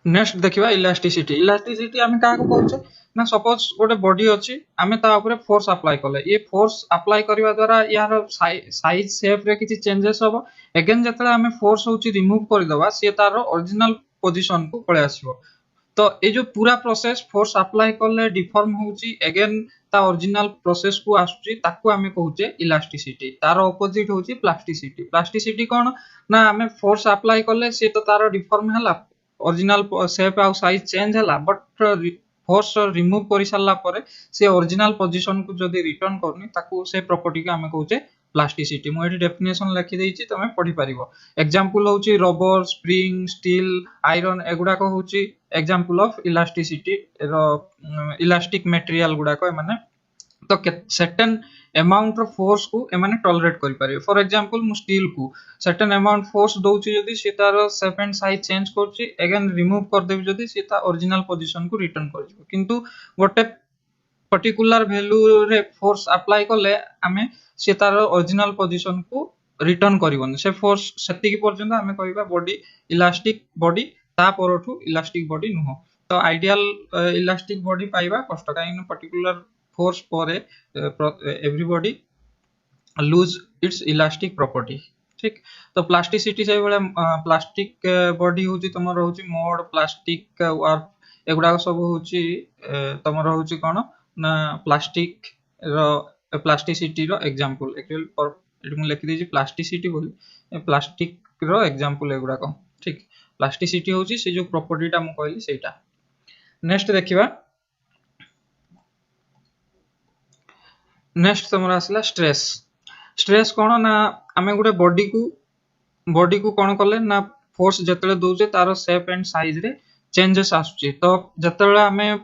Next देखिबा elasticity. Elasticity आमे का कहउछे ना सपोज गोटे बॉडी अछि आमे ता ऊपर फोर्स अप्लाई कले ये फोर्स अप्लाई करबा द्वारा यार साइज शेप रे किछि चेंजेस होबो अगेन जतले आमे फोर्स होछि रिमूव कर देबा से तार ओरिजिनल पोजीशन को पळे आसीबो तो ये जो पूरा प्रोसेस फोर्स अप्लाई कले डिफॉर्म होउची अगेन ता ओरिजिनल प्रोसेस को आसुची ताकू आमे कहउचे इलास्टिसिटी तार ऑपोजिट होउची प्लास्टिसिटी। प्लास्टिसिटी कोन ना आमे फोर्स अप्लाई कले से तो तार डिफॉर्म हला ओरिजिनल शेप आ साइज चेंज हला बट फोर्स रिमूव करि सारला परे से ओरिजिनल पोजीशन को जदी रिटर्न करनी ताकू से प्रॉपर्टी को आमे कहउचे प्लास्टिसिटी। मु एटी डेफिनेशन लिखि देइछि तमे पढि परिबो। एग्जांपल होउची रबर स्प्रिंग स्टील आयरन एगुडा को होउची एग्जांपल ऑफ इलास्टिसिटी रो इलास्टिक मटेरियल गुडा को माने तो सर्टेन अमाउंट रो फोर्स को एमाने टॉलरेट करि पारे। फॉर एग्जांपल मु स्टील को सर्टेन अमाउंट फोर्स दोउची जदी से तार शेप एंड साइज चेंज करची अगेन रिमूव कर देबी जदी से ता ओरिजिनल पोजीशन को रिटर्न कर जिवो किंतु गोटे पर्टिकुलर वैल्यू रे फोर्स अप्लाई करले आमे से तार ओरिजिनल पोजीशन को रिटर्न करिवोन से फोर्स सेति की पर्यंत आमे कहबा बॉडी इलास्टिक बॉडी ता परठू इलास्टिक बॉडी नुहो। तो आइडियल इलास्टिक बॉडी पाइबा कष्ट काइन पर्टिकुलर फोर्स परे everybody lose its elastic property ठीक। तो प्लास्टिसिटी से बेले प्लास्टिक बॉडी होची तमर होची मोड प्लास्टिक वार्प एगुडा सब होची तमर होची कोन ना प्लास्टिक रो प्लास्टिसिटी रो एग्जांपल एक्चुअली पर एटी मु लिखि देछि प्लास्टिसिटी बोली प्लास्टिक रो एग्जांपल एगुडा को ठीक। प्लास्टिसिटी होची से जो प्रॉपर्टी ता मु कहली सेटा। नेक्स्ट देखिबा नेक्स्ट तमरा आसला स्ट्रेस। स्ट्रेस कोन ना आमे गुटे बॉडी को कोन करले ना फोर्स जतले दोजे तारो शेप एंड साइज रे चेंजेस आसुची तो जतले आमे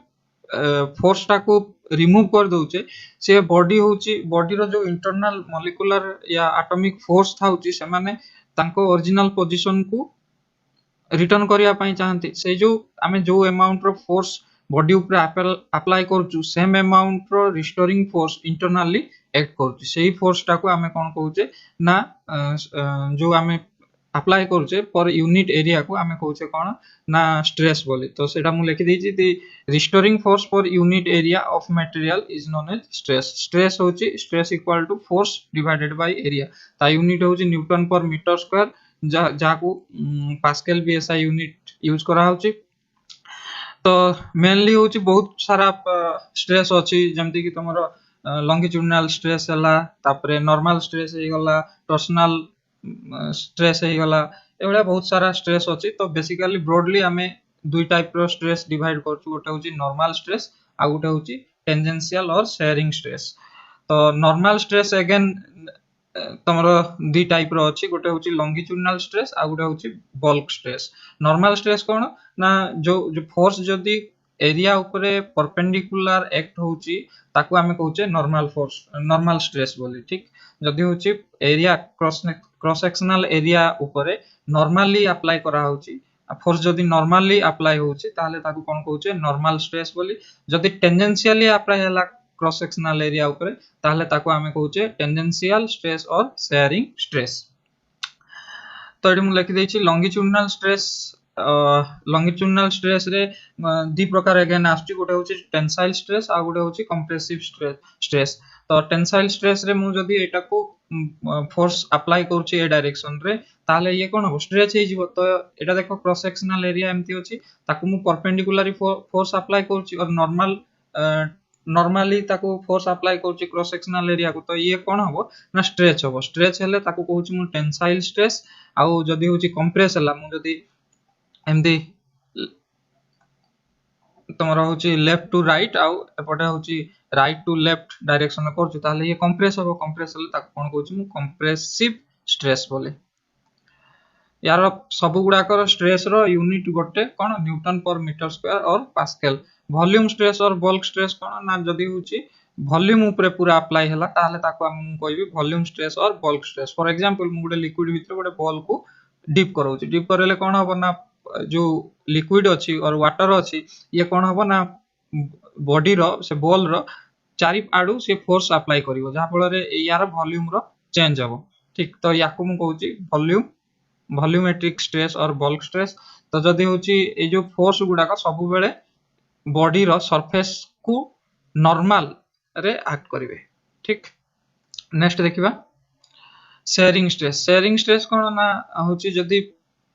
फोर्स टा को रिमूव कर दोचे से बॉडी होची बॉडी रो जो इंटरनल मॉलिक्यूलर या एटॉमिक फोर्स थाउची से माने तांको ओरिजिनल पोजीशन को रिटर्न करिया पई चाहंती से जो आमे जो अमाउंट रो फोर्स बॉडी ऊपर अप्लाई करछु सेम अमाउंट रो रिस्टोरिंग फोर्स इंटरनली एक्ट करछु सेही फोर्स टा को आमे कोन कहूचे ना जो आमे अप्लाई करछे पर यूनिट एरिया को आमे कहूचे कोन ना स्ट्रेस बोली। तो सेटा मु लिखि देछि the restoring force per unit area of material is known as stress. Stress होची stress equal to force divided by area ता यूनिट होची न्यूटन पर मीटर स्क्वायर जाको पास्कल बीएसआई यूनिट यूज करा होची। तो मेनली होची बहुत सारा स्ट्रेस अछि जेमति कि तमरो लॉन्गिट्यूडिनल स्ट्रेस हला तापरे नॉर्मल स्ट्रेस हे गला टॉर्सनल स्ट्रेस हे गला एवला बहुत सारा स्ट्रेस अछि। तो बेसिकली ब्रॉडली हमें दुई टाइप रो स्ट्रेस डिवाइड करछु गोटे होची नॉर्मल स्ट्रेस आ गोटे होची टेंजेंशियल और शेयरिंग स्ट्रेस। तो नॉर्मल स्ट्रेस अगेन तमरो दी टाइप रो अछि गोटे होची लॉन्गिट्यूडिनल स्ट्रेस आ गोटे होची बल्क स्ट्रेस। नॉर्मल स्ट्रेस कोन ना जो फोर्स जदी एरिया ऊपर परपेंडिकुलर एक्ट होची ताकू हमें कहउचे नॉर्मल फोर्स नॉर्मल स्ट्रेस बोली ठीक। जदी होची एरिया क्रॉस सेक्शनल एरिया ऊपर नॉर्मली अप्लाई करा होची फोर्स जदी नॉर्मली अप्लाई होची ताले ताकू कोन कहउचे नॉर्मल स्ट्रेस बोली। जदी टेंजेंशियली अप्लाई हला क्रॉस सेक्शनल एरिया ऊपर ताले ताकू हमें कहउचे टेंजेंशियल स्ट्रेस और शेयरिंग स्ट्रेस। तो एटी मु लिखि देछि लॉन्गिट्यूडिनल स्ट्रेस लॉन्गिट्यूडिनल स्ट्रेस रे दी प्रकार अगेन आछी गोटे होची टेंसाइल स्ट्रेस आ गोटे होची कंप्रेसिव स्ट्रेस। तो टेंसाइल स्ट्रेस रे मु जदी एटा को फोर्स अप्लाई करछि ए डायरेक्शन रे ताले ये कोन हो स्ट्रेच हे जिवो। तो एटा देखो क्रॉस सेक्शनल एरिया एम्ति होची ताकू मु परपेंडिकुलरली फोर्स अप्लाई करछि और नॉर्मली ताकू फोर्स अप्लाई करछि क्रॉस सेक्शनल एरिया को तो ये कोन हो ना स्ट्रेच हो। स्ट्रेच हेले ताकू कहउछि मु टेंसाइल स्ट्रेस आ जदी होची कंप्रेस हला मु जदी एम्ति तमरा होची लेफ्ट टू राइट आ एपटे होची राइट टू लेफ्ट डायरेक्शन में करछु ताले ये कंप्रेस हो। कंप्रेस हले ताकू कोन कहउछि मु कंप्रेसिव स्ट्रेस बोले। यार सब गुडा कर स्ट्रेस रो यूनिट गोटे कोन न्यूटन पर मीटर स्क्वायर और पास्कल। वॉल्यूम स्ट्रेस और बल्क स्ट्रेस कोन ना जदी होची वॉल्यूम ऊपर पूरा अप्लाई हला ताले ताकू हम कहबी वॉल्यूम स्ट्रेस और बल्क स्ट्रेस। फॉर एग्जांपल मु गोटे लिक्विड भीतर गोटे बॉल को डिप करउची डिप करले कोन हो ना जो लिक्विड अछि और वाटर अछि ये कोन हो ना बॉडी रो से बॉल रो चारि आडू से फोर्स अप्लाई करिवो जहा फल रे यार वॉल्यूम रो चेंज हो ठीक। तो याकू मु कहउची वॉल्यूमेट्रिक स्ट्रेस और बल्क स्ट्रेस। तो जदि होची ए जो फोर्स गुडाक सब बेले बॉडी रो सरफेस को नॉर्मल रे एक्ट करिवे ठीक। नेक्स्ट देखिबा शेयरिंग स्ट्रेस कोन ना होची जदि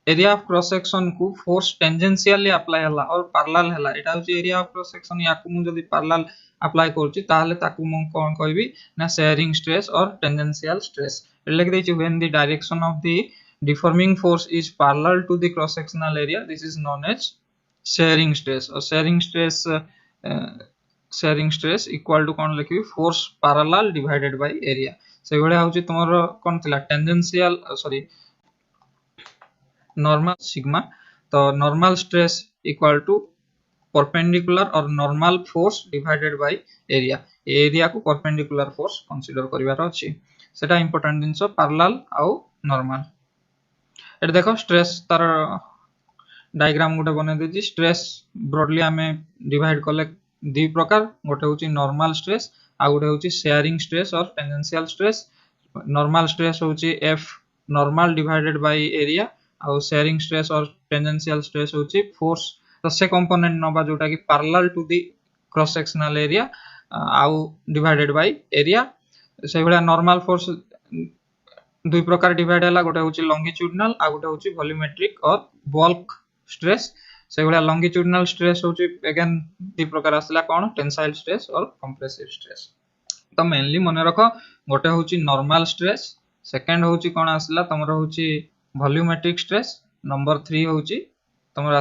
एरिया ऑफ क्रॉस सेक्शन को फोर्स टेंजेंशियली अप्लाई हला और पैरेलल हला एटा होची एरिया ऑफ क्रॉस सेक्शन याकू मु जदि पैरेलल अप्लाई करछि ताहले ताकू मु कोन कहबी ना शेयरिंग स्ट्रेस और टेंजेंशियल स्ट्रेस लिख देछि when the direction of the deforming force is parallel to the cross sectional area this is known as shearing stress. और शेयरिंग स्ट्रेस इक्वल टू कोन लिखबी force parallel divided by area से भले होची तुमर कोन थिला टेंजेंशियल सॉरी नॉर्मल सिग्मा। तो normal stress equal to perpendicular और normal force divided by area को परपेंडिकुलर फोर्स कंसीडर करिवार अछि सेटा इंपोर्टेंट दिनस पैरेलल आउ नॉर्मल। एट देखो स्ट्रेस तार डायग्राम गोटे बने देछि स्ट्रेस ब्रॉडली हमें डिवाइड करले दि प्रकार गोटे होछि नॉर्मल स्ट्रेस आ गोटे होछि शेयरिंग स्ट्रेस और टेंजेंशियल स्ट्रेस। नॉर्मल स्ट्रेस होछि F normal divided by area और शेयरिंग स्ट्रेस और टेंजेंशियल स्ट्रेस होछि फोर्स तो से कंपोनेंट नबा जोटा कि parallel to the cross sectional area आउ डिवाइडेड बाय एरिया। से भला नॉर्मल फोर्स दुई प्रकार डिवाइड हला गोटे होछि लॉन्गिट्यूडिनल आ गोटे होछि वॉल्यूमेट्रिक और बल्क स्ट्रेस। से भला लॉन्गिट्यूडिनल स्ट्रेस होछि अगेन दि प्रकार आसला कोन टेंसाइल स्ट्रेस और कंप्रेसिव स्ट्रेस। तो मेनली मन रखो गोटे होछि नॉर्मल स्ट्रेस सेकंड होछि कोन आसला तमरो होछि वॉल्यूमेट्रिक स्ट्रेस नंबर 3 होछि तमरो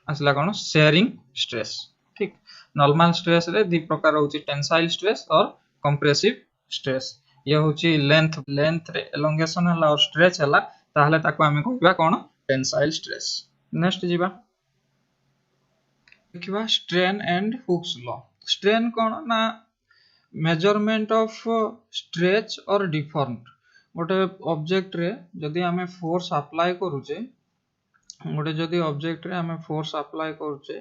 आसला कोन शेयरिंग स्ट्रेस ठीक। नॉर्मल स्ट्रेस रे दि प्रकार होछि टेंसाइल स्ट्रेस और कंप्रेसिव स्ट्रेस। ये होछि लेंथ रे एलोंगेशन हला और स्ट्रेच हला ताहले ताको हमें कहबा कोन टेंसाइल स्ट्रेस। नेक्स्ट जीवा देखिबा strain and Hooke's law. Strain कोन ना मेजरमेंट ऑफ स्ट्रेच और डिफॉर्म गोटे ऑब्जेक्ट रे जदि हमें फोर्स अप्लाई करूचे गोटे जदि ऑब्जेक्ट रे हमें फोर्स अप्लाई करूचे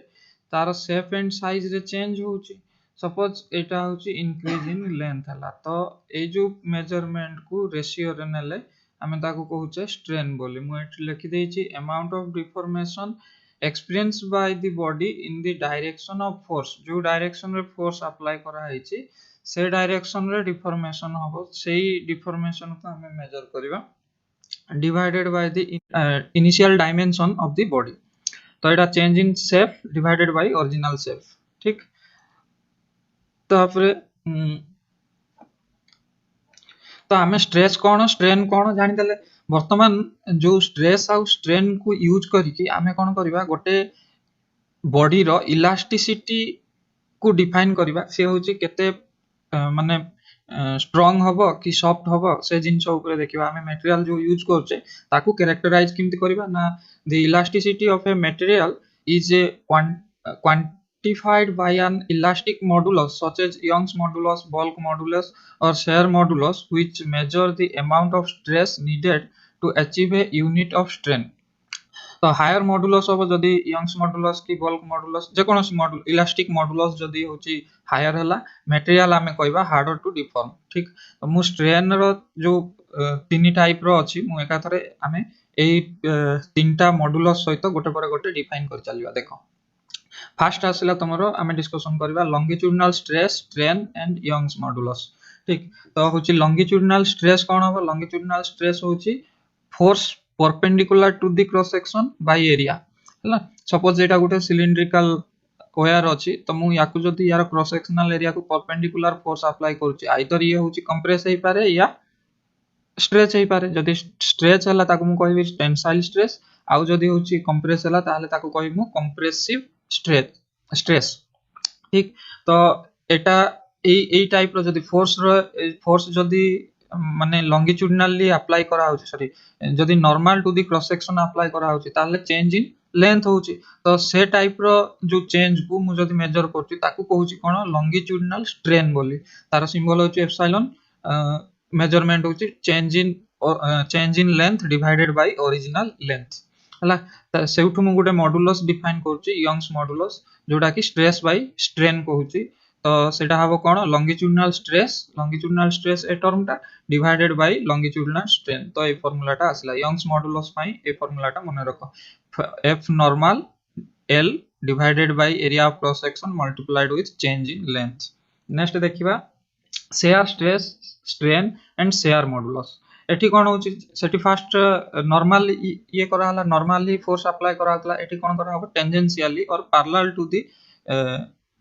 तार शेप एंड साइज रे चेंज होची सपोज एटा होची इंक्रीज इन लेंथ हला तो ए जो मेजरमेंट को रेशियो रे नेले हमें ताको कहूचे स्ट्रेन बोली मु एठी लिखि देछि amount of deformation experience by the body in the direction of force जो डायरेक्शन रे फोर्स अप्लाई करा हैछि से डायरेक्शन रे डिफॉर्मेशन हो सेही डिफॉर्मेशन को हमें मेजर करबा divided by the initial dimension of the body. तो एटा change in shape divided by original shape ठीक। तापरे तो हमें स्ट्रेस कोन स्ट्रेन कोन जानि देले वर्तमान जो स्ट्रेस आउ स्ट्रेन को यूज करिकि हमें कोन करबा गोटे बॉडी रो इलास्टिसिटी को डिफाइन करबा से होची केते माने स्ट्रांग हबो कि सॉफ्ट हबो से जिंस ऊपर देखिबा हमें मटेरियल जो यूज करछे ताकू कैरेक्टराइज किमति करबा ना the elasticity of a material is a quantified by an elastic modulus such as Young's modulus, bulk modulus or shear modulus which measure the amount of stress needed to achieve a unit of strain। तो higher modulus हो जदी Young's modulus की bulk modulus जे कोनोसी मॉडुल elastic modulus जदी होची higher हला material हमें कहबा हार्डर टू डिफॉर्म ठीक। तो मु स्ट्रेन रो जो तीन टाइप रो अछि मु एका थरे हमें एई तीनटा मॉडुलस सहित गोटे पर गोटे डिफाइन कर चलिबा। देखो फर्स्ट आसला तमरो हमें डिस्कशन करबा longitudinal stress strain and Young's modulus ठीक। तो होची लॉन्गिट्यूडिनल स्ट्रेस कोन हो लॉन्गिट्यूडिनल स्ट्रेस होची force perpendicular to the cross section by area हला सपोज एटा गोटे सिलिंड्रिकल वायर अछि तो मु याकू जदी यार क्रॉस सेक्शनल एरिया को परपेंडिकुलर फोर्स अप्लाई करछि आइदर ये होची कंप्रेस हे पारे या स्ट्रेच हे पारे जदी स्ट्रेच हला ताको मु कहबी टेंसाइल स्ट्रेस आउ जदी होची कंप्रेस हला ताले ताको कहबी मु कंप्रेसिव स्ट्रेस ठीक। तो एटा ए टाइप रो जदी फोर्स जदी माने लॉन्गिट्यूडिनली अप्लाई करा होची सॉरी जदी normal to the cross section apply करा होची ताले चेंज इन लेंथ होची तो से टाइप रो जो चेंज को मु जदी मेजर करची ताकू कहूची कोन लॉन्गिट्यूडिनल स्ट्रेन बोली तार सिंबल होची एप्सिलॉन मेजरमेंट होची change in length divided by original length हला सेउठु मु गुटे मॉडुलस डिफाइन करची यंग्स मॉडुलस जोटा कि स्ट्रेस बाय स्ट्रेन कहूची। तो सेटा हबो कोन लॉन्गिट्यूडिनल स्ट्रेस ए टर्मटा डिवाइडेड बाय लॉन्गिट्यूडिनल स्ट्रेन। तो ए फार्मूलाटा आसला यंग्स मॉडुलस पई ए फार्मूलाटा मने रखो F normal L divided by area of cross section multiplied with change in length। Next देखिबा shear stress strain and shear modulus. एठी कोन होची सेठी फास्ट नॉर्मल ये करा हला नॉर्मली फोर्स अप्लाई करा हला एठी कोन करा हो टेंजेंशियली और पैरेलल टू द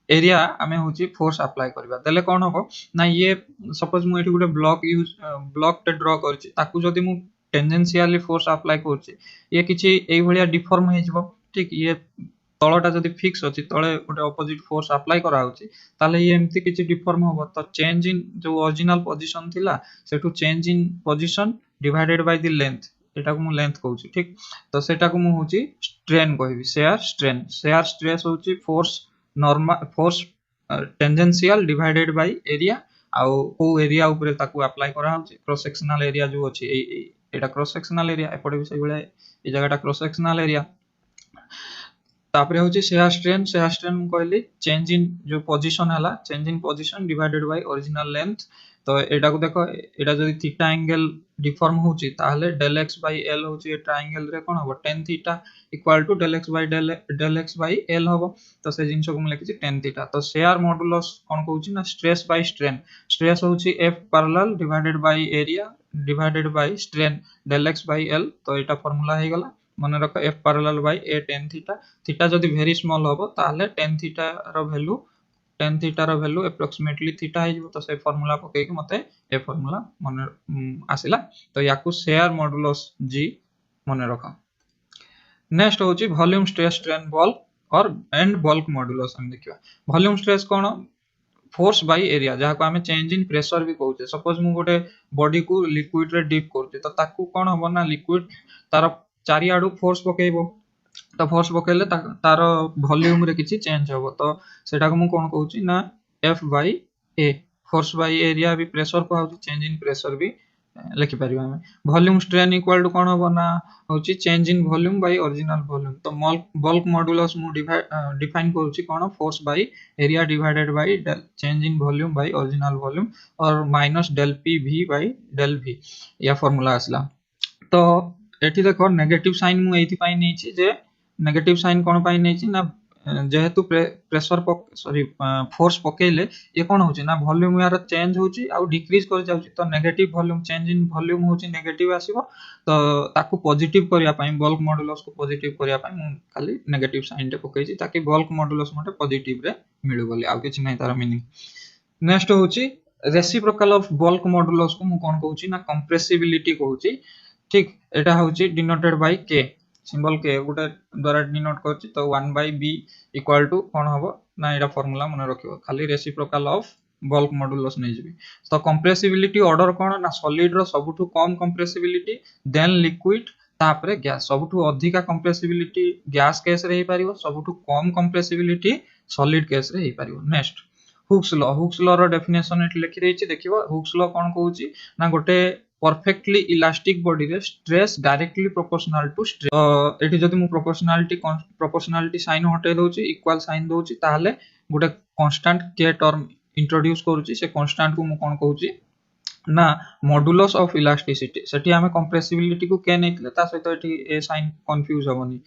एरिया आमे होची फोर्स अप्लाई करबा देले कोन हो ना ये सपोज मु एठी गुटे ब्लॉक टे ड्रा करछि ताकू जदी मु टेंजेंशियली फोर्स अप्लाई करछि ये किछि एई भलिया डिफॉर्म हे जबो ठीक ये तळटा जदी फिक्स अछि तळे गुटे ऑपोजिट फोर्स अप्लाई करा होछि ताले ये एम्ति किछि डिफॉर्म होबो तो चेंज इन जो ओरिजिनल पोजीशन थिला सेटू change in position divided by the length एटा को मु लेंथ कहूछि ठीक तो सेटा को मु होछि स्ट्रेन कहबी शेयर स्ट्रेस होछि force normal force tangential divided by area आउ को एरिया ऊपर ताकू अप्लाई करा होछि क्रॉस सेक्शनल एरिया जो अछि एटा क्रॉस सेक्शनल एरिया एपटे भी सही बळे ए जगहटा क्रॉस सेक्शनल एरिया तापरे होची शेयर स्ट्रेन कहली चेंज इन जो पोजीशन हला change in position divided by original length. तो एटा को देखो एटा जदी थीटा एंगल डिफॉर्म होची ताहले del x by l होची ए ट्रायंगल रे कोन होबो tan theta equal to del x by l होबो तो से जिंस को हम लिखि tan थीटा। तो शेयर मॉडुलस कोन कहूची ना स्ट्रेस बाय स्ट्रेन स्ट्रेस होची f parallel divided by area divided by strain del x by l। तो एटा फार्मूला हे गला मन रख f parallel by a tan theta theta जदी वेरी स्मॉल होबो ताहले tan थीटा रो वैल्यू अप्रोक्सीमेटली थीटा हे जबो तो से फार्मूला पके के मते ए फार्मूला मन आसिला। तो याकू शेयर मॉडुलस g मन रख। नेक्स्ट होची वॉल्यूम स्ट्रेस स्ट्रेन बल्क और एंड बल्क मॉडुलस हम देखिबा। Volume stress cone force by area जहा को हमें चेंज इन प्रेशर भी कहउछे सपोज मु गोटे बॉडी को लिक्विड रे डिप करते तो ताकू कोन होबो ना लिक्विड तार चारि आडू फोर्स पकेइबो तो फोर्स पकेले तार वॉल्यूम रे किछि चेंज होबो तो सेटा को मु कोन कहउछि ना F by A force by area भी प्रेशर को होछि चेंज इन प्रेशर भी लिखि परिबा हमें। वॉल्यूम स्ट्रेन इक्वल टू कोन होबो ना होछि change in volume by original volume. तो बल्क मॉडुलस मु डिफाइन करछि कोन force by area divided by change in volume by original volume और minus del P V by del V या फार्मूला आसला। तो एठी देखो नेगेटिव साइन मु एथि पाई नै छी जे नेगेटिव साइन कोन पाई नै छी ना जेहेतु प्रेशर सॉरी फोर्स पकेले ये कोन होची ना वॉल्यूम यार चेंज होची आ डिक्रीज कर जाउची तो negative volume change in volume होची नेगेटिव आसीबो तो ताकू पॉजिटिव करिया पई बल्क मॉडुलस को पॉजिटिव करिया पई मु खाली नेगेटिव साइन टे पकै छी ताकि बल्क मॉडुलस मटे पॉजिटिव रे मिलु बोली आ किछ नै तार मीनिंग। नेक्स्ट होची रेसिप्रोकल ऑफ बल्क मॉडुलस को मु कोन कहूची ना कंप्रेसिबिलिटी कहूची ठीक एटा होची denoted by k symbol k गुटे द्वारा डिनोट करछि तो 1 by b इक्वल टू कोन हबो ना एटा फार्मूला मन रखियो खाली रेसिप्रोकल ऑफ बल्क मॉडुलस नै जिवि। तो कंप्रेसिबिलिटी ऑर्डर कोन ना सॉलिड रो सबठु कम कंप्रेसिबिलिटी देन लिक्विड तापरे गैस सबठु अधिका कंप्रेसिबिलिटी गैस केस रे हे परिबो सबठु कम कंप्रेसिबिलिटी सॉलिड केस रे हे परिबो। नेक्स्ट हुक्स लॉ रो डेफिनेशन एट लिखि देछि देखिबो हुक्स लॉ कोन कहूची ना गोटे परफेक्टली इलास्टिक बॉडी रे stress directly proportional to stress एठी जदी मु प्रोपोर्शनलिटी साइन हटे दोची इक्वल साइन दोची ताहले गोटे कांस्टेंट k टर्म इंट्रोड्यूस करूची से कांस्टेंट को मु कोन कहूची ना मॉडुलस ऑफ इलास्टिसिटी सेठी हमें कंप्रेसिबिलिटी को k नेतले ता सहित एठी ए साइन कंफ्यूज होबनी।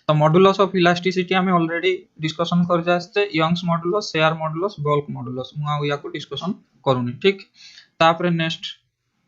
तो मॉडुलस ऑफ इलास्टिसिटी हमें ऑलरेडी डिस्कशन कर जास्ते Young's modulus shear modulus bulk modulus मु आ या को डिस्कशन करूनी ठीक। तापरे नेक्स्ट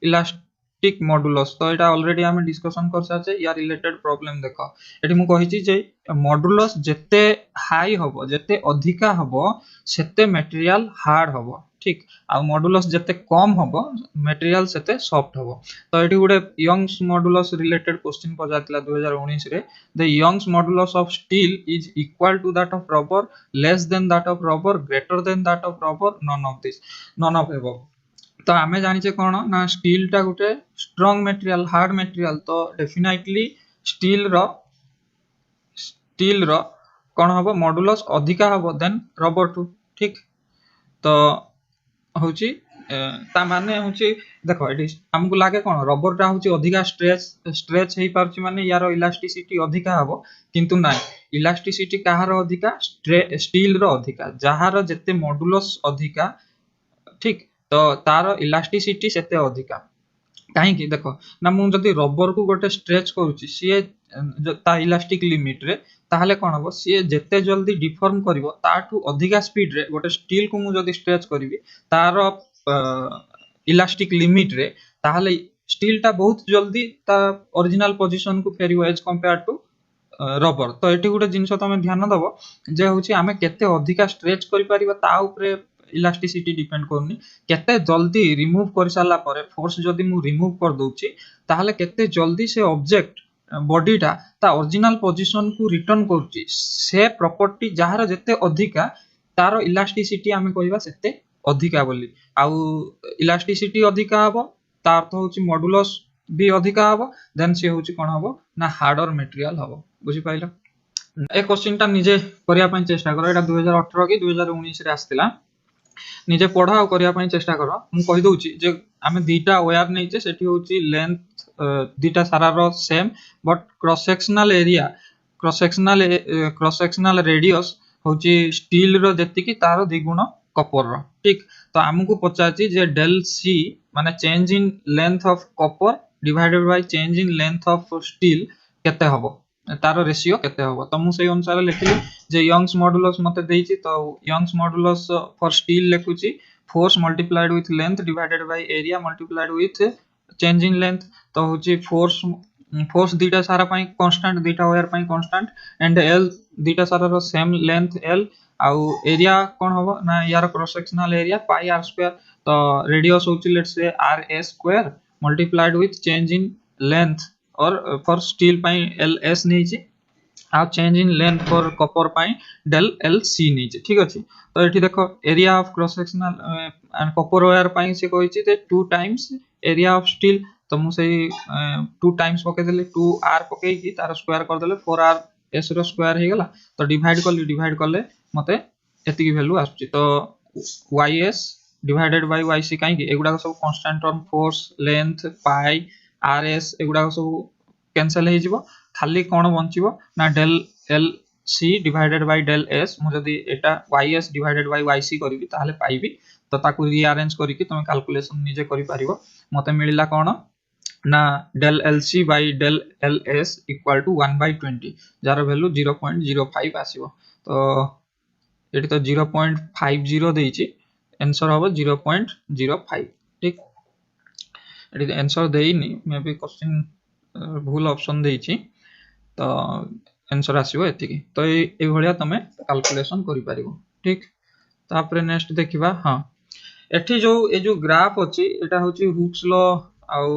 इलास्टिक मॉडुलस तो एटा ऑलरेडी हमें डिस्कशन कर साचे या रिलेटेड प्रॉब्लम देखो एठी मु कहिची जे मॉडुलस जत्ते हाई होबो जत्ते अधिका होबो सेते मटेरियल हार्ड होबो ठीक आ मॉडुलस जत्ते कम होबो मटेरियल सेते सॉफ्ट होबो। तो एठी गुडे यंग्स मॉडुलस रिलेटेड क्वेश्चन पजातला 2019 रे the Young's modulus of steel is equal to that of rubber less than that of rubber greater than that of rubber none of above. तो आमे जानि जे कोन ना स्टील टा गुटे स्ट्रांग मटेरियल हार्ड मटेरियल तो डेफिनेटली स्टील रो कोन होबो मॉडुलस अधिका होबो देन रबर टू ठीक। तो होची ता माने होची देखो एटी हमकु लागे कोन रबर टा होची अधिका स्ट्रेच हेई पारची माने यारो इलास्टिसिटी अधिका हबो किंतु नाइ इलास्टिसिटी कहार अधिका स्टील रो अधिका जहार जेते मॉडुलस अधिका ठीक तो तार इलास्टिसिटी सेते अधिका कहीं देख ना मुझे रबर को गोटे स्ट्रेच करुच्ची सी ता इलास्टिक लिमिट रे ताहले कौन हम सी जिते जल्दी डिफॉर्म करिवो ताठू अधिका स्पीड रे गोटे स्टील को मुझे स्ट्रेच करी तार इलास्टिक लिमिट रे ताहले स्टील टा बहुत जल्दी ता ओरिजिनल पोजीशन को फेरिवो एज कंपेयर टू रबर तो ये गोटे जिन तुम ध्यान दब जे हूँ आम केते अधिका स्ट्रेच कर इलास्टिसिटी डिपेंड करनी केते जल्दी रिमूव कर सारा पर फोर्स जदि मु रिमूव कर दूची ताहले केते जल्दी से ऑब्जेक्ट बॉडीटा ता ओरिजिनल पोजीशन को रिटर्न करूची से प्रॉपर्टी जहार जेते अधिका तार इलास्टिसिटी आमे कहबा सेते अधिका बोली आउ इलास्टिसिटी अधिका हबो तार तो होची मॉडुलस भी अधिका हबो देन से होची कोन हबो ना हार्डर मटेरियल हबो बुझी पाइलो ए क्वेश्चन टा निजे करिया पई चेष्टा करो एटा 2018 की 2019 रे आस्तिला निजे पढ़ा और करिया पई चेष्टा करो मु कहि दउची जे आमे दीटा वायर नैचे सेठी होची लेंथ दीटा सारा रो same but cross sectional radius होची स्टील रो जेति की तारो द्विगुण कॉपर रो ठीक तो हमकु पचाची जे डेल सी माने change in length of copper divided by change in length of steel केते हबो तारो रेशियो केते हबो तो मु सेही अनुसार लिखली जे यंग्स मॉडुलस मते देइची तो यंग्स मॉडुलस फॉर स्टील लिखुची force multiplied with length divided by area multiplied with change in length तो होची फोर्स दीटा सारा पई कांस्टेंट दीटा वायर पई कांस्टेंट एंड एल दीटा सारा रो सेम लेंथ एल आउ एरिया कोन हबो ना यार cross sectional area pi r square तो रेडियस होची let's say r a square multiplied with change in length और for steel pi L S नीचे आ change in length for copper pi del L C नीचे ठीक अछि तो एठी देखो area of cross sectional and copper wire पाई से कहिछि ते 2 टाइम्स एरिया ऑफ स्टील तो मु से 2 टाइम्स पके देले 2 आर पके की तार स्क्वायर कर देले 4 आर एस रो स्क्वायर हे गेला तो डिवाइड करले मते एति की वैल्यू आछी तो ys डिवाइडेड बाय yc काई की एगुडा सब constant term force length pi R S एगुडा सब कैंसिल हे जिवो खाली कोन बंचिवो ना डेल एल सी डिवाइडेड बाय डेल एस मु जदी एटा ys डिवाइडेड बाय yc करबी ताहले पाइबी तो ताकू रीअरेंज करिकि तुम कैलकुलेशन निजे करि पारिबो मते मिलिला कोन ना del LC by del LS equal to 1/20 जार वैल्यू 0.05 आसीबो तो एटी तो 0.50 देइची आंसर होबो 0.05 ठीक एटी आंसर देइनी मे बी क्वेश्चन भूल ऑप्शन देइची तो आंसर आसीबो एतिकी तो ए भलिया तमे कैलकुलेशन करि पारिबो ठीक तापरे नेक्स्ट देखिबा हां एठी जो ग्राफ अछि एटा होची हुक्स लॉ आउ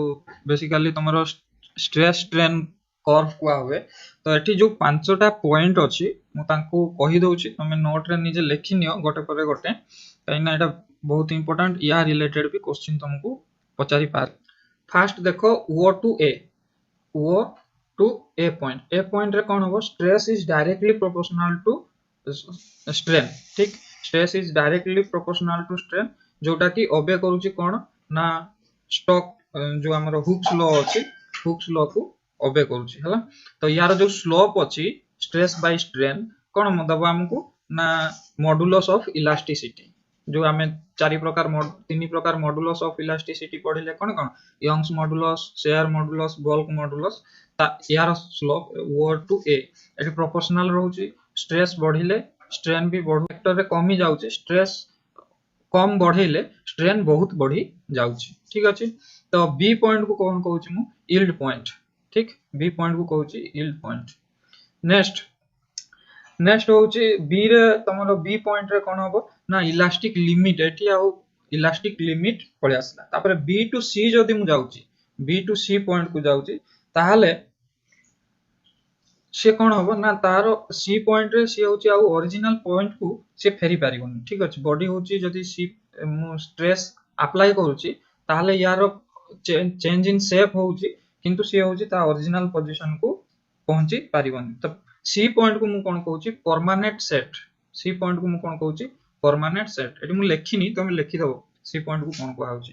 बेसिकली तुमरो स्ट्रेस स्ट्रेन कर्व को हुए तो एठी जो पांचटा पॉइंट अछि मु तांको कहि दउची तमे नोट रे निजे लिखि नियो गोटे पर गोटे काइना एटा बहुत इंपोर्टेंट या रिलेटेड भी क्वेश्चन तुमको पचारि पार फर्स्ट देखो ओ टू ए पॉइंट रे कोन हो stress is directly proportional to strain ठीक stress is directly proportional to strain जोटा की ओबे करूची कोन ना स्टॉक जो हमरो हुक्स लॉ अछि हुक्स लॉ को ओबे करूची हला तो यार जो स्लोप अछि स्ट्रेस बाय स्ट्रेन कोन मतलब हमको ना मॉडुलस ऑफ इलास्टिसिटी जो हमें तीन प्रकार मॉडुलस ऑफ इलास्टिसिटी पढ़िले कोन कोन Young's modulus shear modulus bulk modulus ता यार स्लोप ओ टू ए एटी प्रोपोर्शनल रहउची स्ट्रेस बढ़िले स्ट्रेन भी बढ़ वेक्टर रे कमी जाउची स्ट्रेस कम बढ़ेले स्ट्रेन बहुत बढ़ी जाउची ठीक अछि तो बी पॉइंट को कोन कहउची मु यील्ड पॉइंट ठीक बी पॉइंट को कहउची यील्ड पॉइंट नेक्स्ट होउची बी रे तमरो बी पॉइंट रे कोन होबो ना इलास्टिक लिमिट एठी आउ इलास्टिक लिमिट पळे आसला तापर बी टू सी जदी मु जाउची बी टू सी पॉइंट को जाउची ताहाले से कोन होबो ना तारो सी पॉइंट रे सी होची आउ ओरिजिनल पॉइंट को से फेरी पारिबोनी ठीक अछि बॉडी होची जदी सी मु स्ट्रेस अप्लाई करूची ताहाले यारो चेंज इन शेप होउची किंतु से होची ता ओरिजिनल पोजीशन को पहुंची पारिबोनी तो सी पॉइंट को मु कोन कहूची परमानेंट सेट सी पॉइंट को मु कोन कहूची परमानेंट सेट एटी मु लेखिनी तुम लिखि दबो सी पॉइंट को कोन कहू छी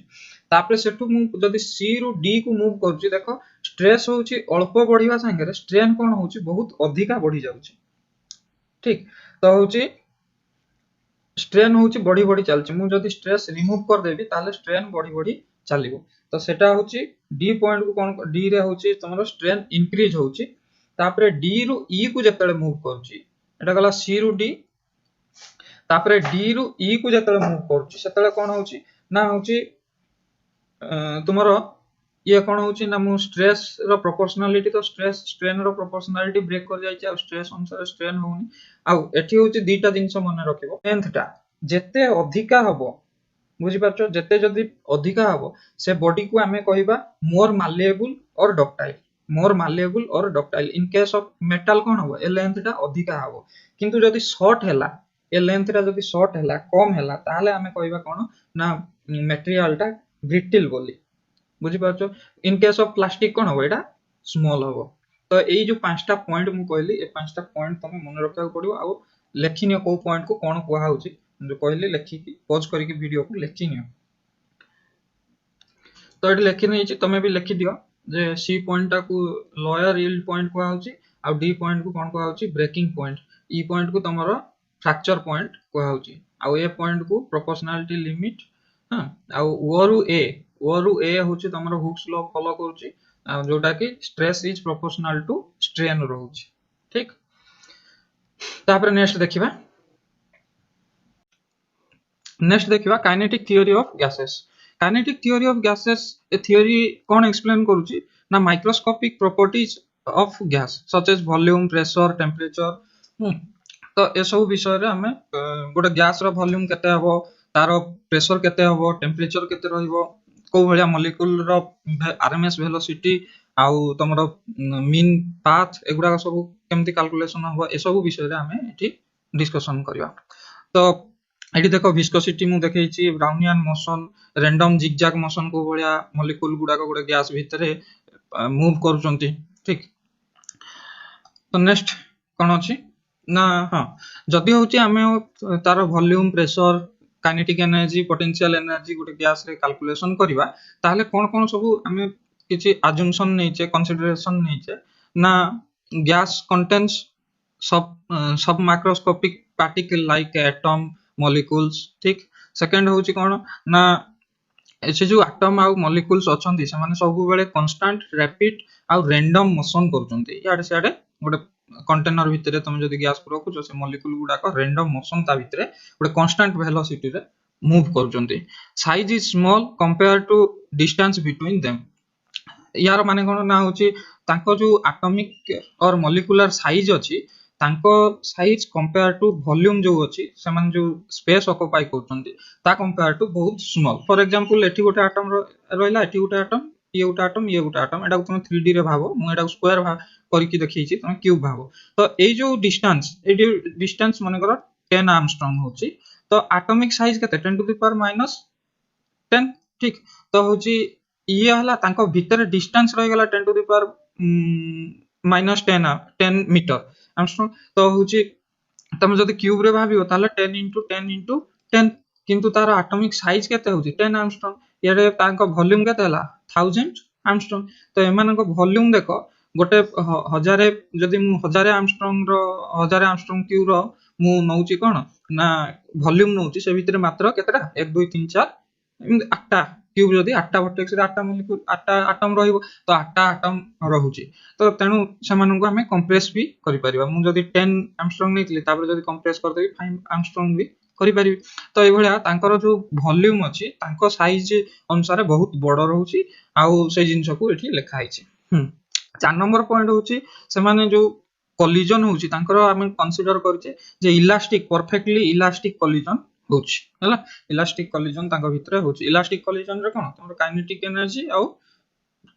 तापर सेटु मु जदी सी रु डी को मूव करूची देखो स्ट्रेस होउची अल्प बढ़िवा संगे स्ट्रेन कोन होउची बहुत अधिका बढ़ी जाउची ठीक तो होची स्ट्रेन होची बढ़ी बढ़ी चलची मु जदी स्ट्रेस रिमूव कर देबी ताले स्ट्रेन बढ़ी बढ़ी चलिबो तो सेटा होची डी पॉइंट को कोन डी रे होची तमरो स्ट्रेन इंक्रीज होची तापरे डी रु ई को जतले मूव करूची एटा गला सी रु डी तापरे डी रु ई को जतले मूव करूची सेतले कोन होची ना होची तुमरो ये कोन होची ना मु स्ट्रेस रो प्रोपोर्शनलिटी तो स्ट्रेस स्ट्रेन रो प्रोपोर्शनलिटी ब्रेक कर जायछि आ स्ट्रेस अनुसार स्ट्रेन होउनी आ एठी होची दीटा जिंस मने रखिबो लेंथ टा जेते अधिका हबो बुझी पाछो जेते जदी अधिका हबो से बॉडी को हमें कहिबा मोर मालेबल और ductile in case of metal कोन हबो ए लेंथ टा अधिका हबो किंतु जदी शॉर्ट हैला ए लेंथ टा जदी शॉर्ट हैला कम हैला ताले हमें कहिबा कोन ना मटेरियल टा ब्रिटल बोली बुझी पाछो इन केस ऑफ प्लास्टिक कोन हबो एटा स्मॉल हबो तो एई जो पांचटा पॉइंट मु कहली ए पांचटा पॉइंट तमे मन रखा पड़िबो आ लेखिनियो को पॉइंट को कोन कुआ होची जो कहली लेखि पॉज करके वीडियो को लेखिनियो तो एटी लेखि नै छि तमे भी लेखि दियो जे सी पॉइंट टा को लोअर यील्ड पॉइंट कुआ होची आ डी पॉइंट को कोन कुआ होची ब्रेकिंग पॉइंट ई पॉइंट को तमरो फ्रैक्चर पॉइंट कुआ होची आ ए पॉइंट को प्रोपोर्शनलिटी लिमिट हां आ ओरु ए होची तमरो हुक्स लॉ फॉलो करूची जोटा कि stress is proportional to strain रहउची ठीक तापर नेक्स्ट देखिबा काइनेटिक थ्योरी ऑफ गैसेस ए थ्योरी कोन एक्सप्लेन करूची ना microscopic properties of gas such as volume pressure temperature तो ए सब विषय रे हमें गोटे गैस रो वॉल्यूम केते हबो तारो प्रेशर केते हबो टेम्परेचर केते रहइबो को भलिया मॉलिक्यूल रो आरएमएस वेलोसिटी आउ तमरो मीन पाथ एगुडा सब केमति कैलकुलेशन हबो ए सब विषय रे हमें एठी डिस्कशन करबा तो एठी देखो विस्कोसिटी मु देखैछि Brownian motion random zigzag motion को भलिया मॉलिक्यूल गुडा को गोटे गैस भितरे मूव करूचंती ठीक तो नेक्स्ट कोन अछि ना हां जदी होछि हमें तार volume pressure kinetic energy potential energy गोटे गैस रे कैलकुलेशन करबा ताले कोन कोन सब हमें किछि अजम्पशन नैचे कंसीडरेशन नैचे ना गैस कंटेन्स सब microscopic particle like atom molecules ठीक सेकंड होची कोन ना एसे जो एटम आ मॉलिक्यूल्स अछंती से माने सब बेले कांस्टेंट रैपिड आ रैंडम मोशन करचंती याडे साडे गोटे कंटेनर भितरे तुम जदी गैस को रखुछो से मॉलिक्यूल गुडा को रैंडम मोशन ता भितरे गोटे कांस्टेंट वेलोसिटी रे मूव करचंती size is small compare to distance between them यार माने कोन ना होची तांको जो एटॉमिक और मॉलिक्यूलर साइज अछि तांको साइज कंपेयर टू वॉल्यूम जो अछि से मान जो स्पेस ऑक्युपाई करचंती ता कंपेयर टू बहुत स्मॉल फॉर एग्जांपल एठी गोटे एटम रहला एठी गोटे एटम ये गोटे एटम एटा तुम 3D रे भाबो मु एटा स्क्वायर करके देखैछि तुम क्यूब भाबो तो ए जो डिस्टेंस माने करो 10 आर्मस्ट्रांग होची तो एटॉमिक साइज केते 10 टू द पावर -10 ठीक तो होची ये हला तांको भीतर डिस्टेंस रह गेला 10 to the power -10 metre angstrom तो होची तुम जदी क्यूब रे भाबियो ताले 10 * 10 * 10 किंतु तार एटॉमिक साइज केते होची 10 आर्मस्ट्रांग यारे तांको वॉल्यूम केते हला 1000 आर्मस्ट्रांग तो एमान को वॉल्यूम देखो गोटे हजारे जदी मु हजारे आर्मस्ट्रांग क्यूब रो मु नउची कोन ना वॉल्यूम नउची से भीतर मात्र केतरा 1 2 3 4 8टा क्यूब जदी 8टा वर्टेक्स रे 8टा मॉलिक्यूल 8टा एटम रहिबो तो 8टा एटम रहउची तो तेनु समान को हमें कंप्रेस भी करि परिबा मु जदी 10 आर्मस्ट्रांग नेतली तापर जदी कंप्रेस कर देबी 5 आर्मस्ट्रांग भी करि परिबी तो ए भलिया तांकर जो वॉल्यूम अछि तांको साइज अनुसार बहुत बड़ रहउची आउ से जिंस को एठी लेखा आइछि 4 नंबर पॉइंट होची से माने जो कोलिजन होची तांकर हम कंसीडर करचे जे इलास्टिक परफेक्टली इलास्टिक कोलिजन होची हला इलास्टिक कोलिजन तांको भितरे होची इलास्टिक कोलिजन रे कोन तमरो काइनेटिक एनर्जी आ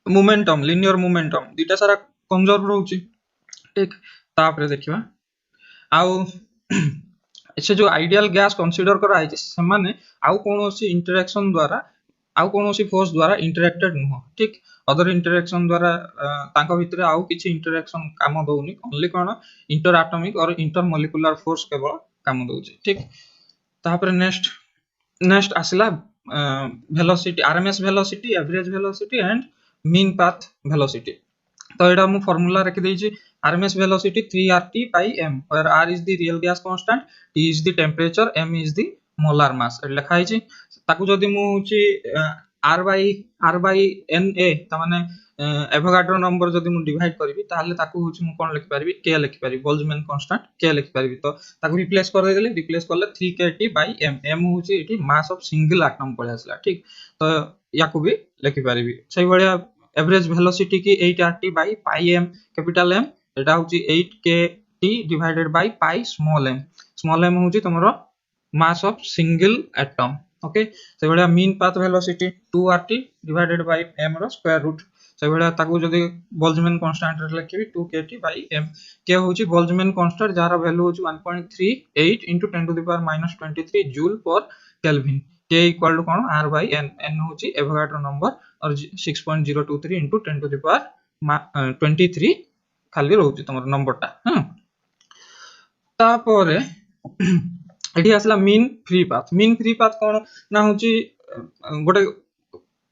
मोमेंटम लिनियर मोमेंटम दिटा सारा कंजर्व रहउची ठीक तापरे देखिबा आ एसे जो आइडियल गैस कंसीडर करा आइछि से माने आउ कोनोसी इंटरेक्शन द्वारा आउ कोनोसी फोर्स द्वारा इंटरेक्टेड नुह ठीक अदर इंटरेक्शन द्वारा तांको भितरे आउ किछि इंटरेक्शन काम दोउनी ओनली कोन इंटर एटॉमिक और इंटर मॉलिक्यूलर फोर्स केवल काम दोउची ठीक तापर नेक्स्ट आसिला velocity RMS velocity average velocity and mean path velocity तो एटा मु फार्मूला रखि दैछि RMS velocity 3RT by m, where R is the real gas constant, T is the temperature, m is the molar mass ଲେଖା ହେଇଛି। ତାକୁ ଯଦି ମୁଁ ହଉଛି r by na ତା ମାନେ एभोगाड्रो नंबर जदि मु डिवाइड करी ताहले ताकू होची मु कोन लिखि परिबी k लिखि परिबी बोल्ट्जमैन कांस्टेंट k लिखि परिबी तो ताकू रिप्लेस कर देले रिप्लेस करले 3kT by m m होची एठी मास ऑफ सिंगल एटम पळे आसला ठीक तो याकू भी लिखि परिबी सही बढिया एवरेज वेलोसिटी की 8RT by pi m capital m एटा होची 8kT divided by pi small m होची तमरो mass of single atom okay सही बढिया mean path velocity 2RT divided by m रो स्क्वायर रूट से भला ताकू जदी बोल्ट्जमैन कांस्टेंट रे लिखिबी 2kT by m के होची बोल्ट्जमैन कांस्टेंट जार वैल्यू होची 1.38 into 10 to the power minus 23 joule per kelvin k equal to कोन r by n n होची एवोगाड्रो नंबर और 6.023 into 10 to the power 23 खाली रहउची तमर नंबर ता तापरे एठी आसला मीन फ्री पाथ कोन ना होची गोटे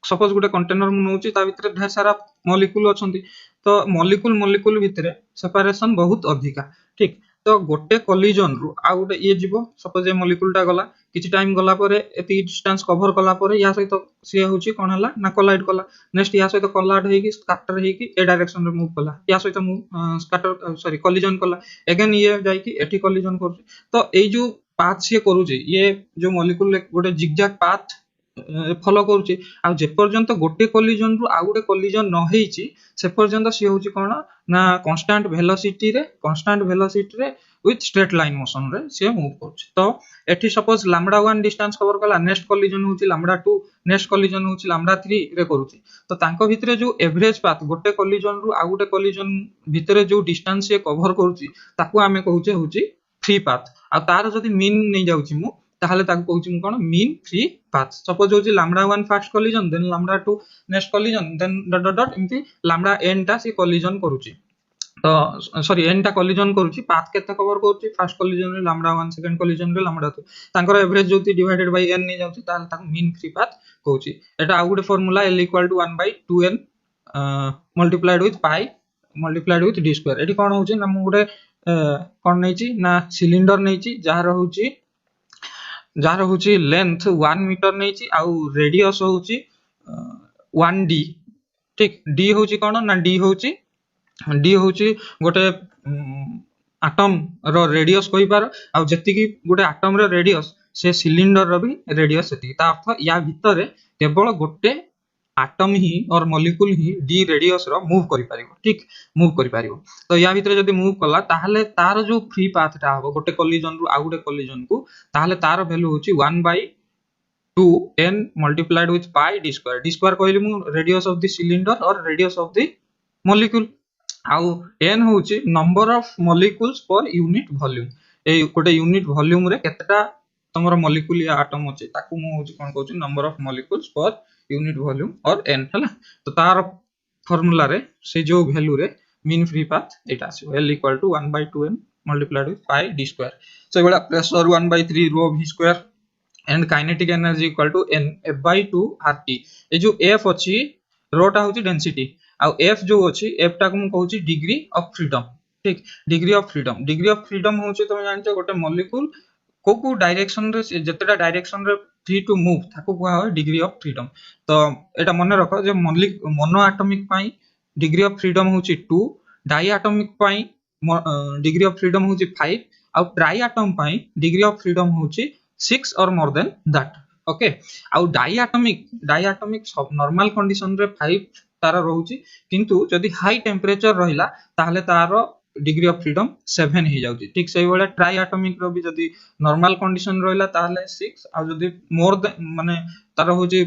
सपोज गोटे कंटेनर मु नउची ता भितरे ढेर सारा मॉलिक्यूल अछंती तो मॉलिक्यूल भितरे सेपरेशन बहुत अधिका ठीक तो गोटे कोलिजन रु आ गोटे ये जीवो सपोज ए मॉलिक्यूल टा गला किछि टाइम गला परे एति डिस्टेंस कवर कला परे या सहित से होची कोन हला ना कोलाइड कला नेक्स्ट या सहित कोलाइड हेकी स्कैटर हेकी ए डायरेक्शन रे मूव कला या सहित मूव स्कैटर सॉरी कोलिजन कला अगेन ये जाई कि एठी कोलिजन करछि तो ए जो पाथ से करूछि ये जो मॉलिक्यूल गोटे जिगजैग पाथ फॉलो करूची आ जे पर्यंत गोटे कोलिजन रु आ गोटे कोलिजन न हेची से पर्यंत सी होची कोन ना कांस्टेंट वेलोसिटी रे विथ स्ट्रेट लाइन मोशन रे से मूव करूची तो एठी सपोज लैम्बडा 1 डिस्टेंस कवर कला नेक्स्ट कोलिजन होची लैम्बडा 2 नेक्स्ट कोलिजन होची लैम्बडा 3 रे करूची तो तांको भितरे जो एवरेज पाथ गोटे कोलिजन रु आ गोटे कोलिजन भितरे जो डिस्टेंस से कवर करूची ताकू हमें कहूचे होची फ्री पाथ आ तार जदी मीन नै जाउची मु ताहले ताकू कहूची मु कोन मीन फ्री पाथ सपोज होची lambda 1 first collision then lambda 2 next collision then dot इमती लैम्बडा n टा से कोलिजन करूची तो सॉरी n टा कोलिजन करूची पाथ केते कवर करूची फर्स्ट कोलिजन रे लैम्बडा 1 सेकंड कोलिजन रे लैम्बडा 2 तांकर एवरेज जोती डिवाइडेड बाय n नै जाउची ताहले ताकू मीन फ्री पाथ कहूची एटा आ गुटे formula l = 1 by 2n multiplied with pi multiplied with d square एटी कोन होची ना मु गुटे कोन नैची ना सिलिंडर नैची जार होची लेंथ 1 मीटर नैची आउ रेडियस होची 1d ठीक d होची कोन ना d होची गोटे एटम रो रेडियस कहि पार आ जति की गोटे एटम रो रेडियस से सिलिंडर रो भी रेडियस सेति ता अर्थ या भितरे केवल गोटे एटम ही और मॉलिक्यूल ही d रेडियस रो मूव करि पारिबो ठीक मूव करि पारिबो तो या भितरे जदी मूव कला ताहले तार जो फ्री पाथ ता हबो गोटे कोलिजन रु आ गोटे कोलिजन को ताहले तार वैल्यू होची 1 by 2 n multiplied with pi d square कहली मु रेडियस ऑफ द सिलिंडर और रेडियस ऑफ द मॉलिक्यूल आउ n होची number of molecules per unit volume ए गोटे यूनिट वॉल्यूम रे केतटा तमरो मॉलिक्यूल या एटम होची ताकू मु होची कोन कहूची number of molecules per unit volume और n हला तो तार फार्मूला रे से जो वैल्यू रे मीन फ्री पाथ एटा आसी l = 1 by 2n multiplied with pi d square so एबला pressure 1 by 3 rho v square and kinetic energy equal to n f by 2 rt ए जो f अछि रो टा होची डेंसिटी आ f जो अछि f टा को हम कहूची डिग्री ऑफ फ्रीडम ठीक डिग्री ऑफ फ्रीडम होची तुम जानछो गोटे मॉलिक्यूल को डायरेक्शन रे जतटा डायरेक्शन रे फ्री टू मूव ताको कुआ हो डिग्री ऑफ फ्रीडम तो एटा मन रखो जे मोनो एटॉमिक पाई डिग्री ऑफ फ्रीडम होची 2 डाई एटॉमिक पाई डिग्री ऑफ फ्रीडम होची 5 आ ट्राई एटॉम पाई डिग्री ऑफ फ्रीडम होची 6 और मोर देन दैट ओके आ डाई एटॉमिक सब नॉर्मल कंडीशन रे 5 तारा रहउची किंतु जदी हाई टेंपरेचर रहिला ताहले तारो डिग्री ऑफ फ्रीडम 7 ही जाउची ठीक सही वाला ट्राई एटॉमिक रो भी जदी नॉर्मल कंडीशन रहिला ताहले 6 आ जदी मोर माने तारो होची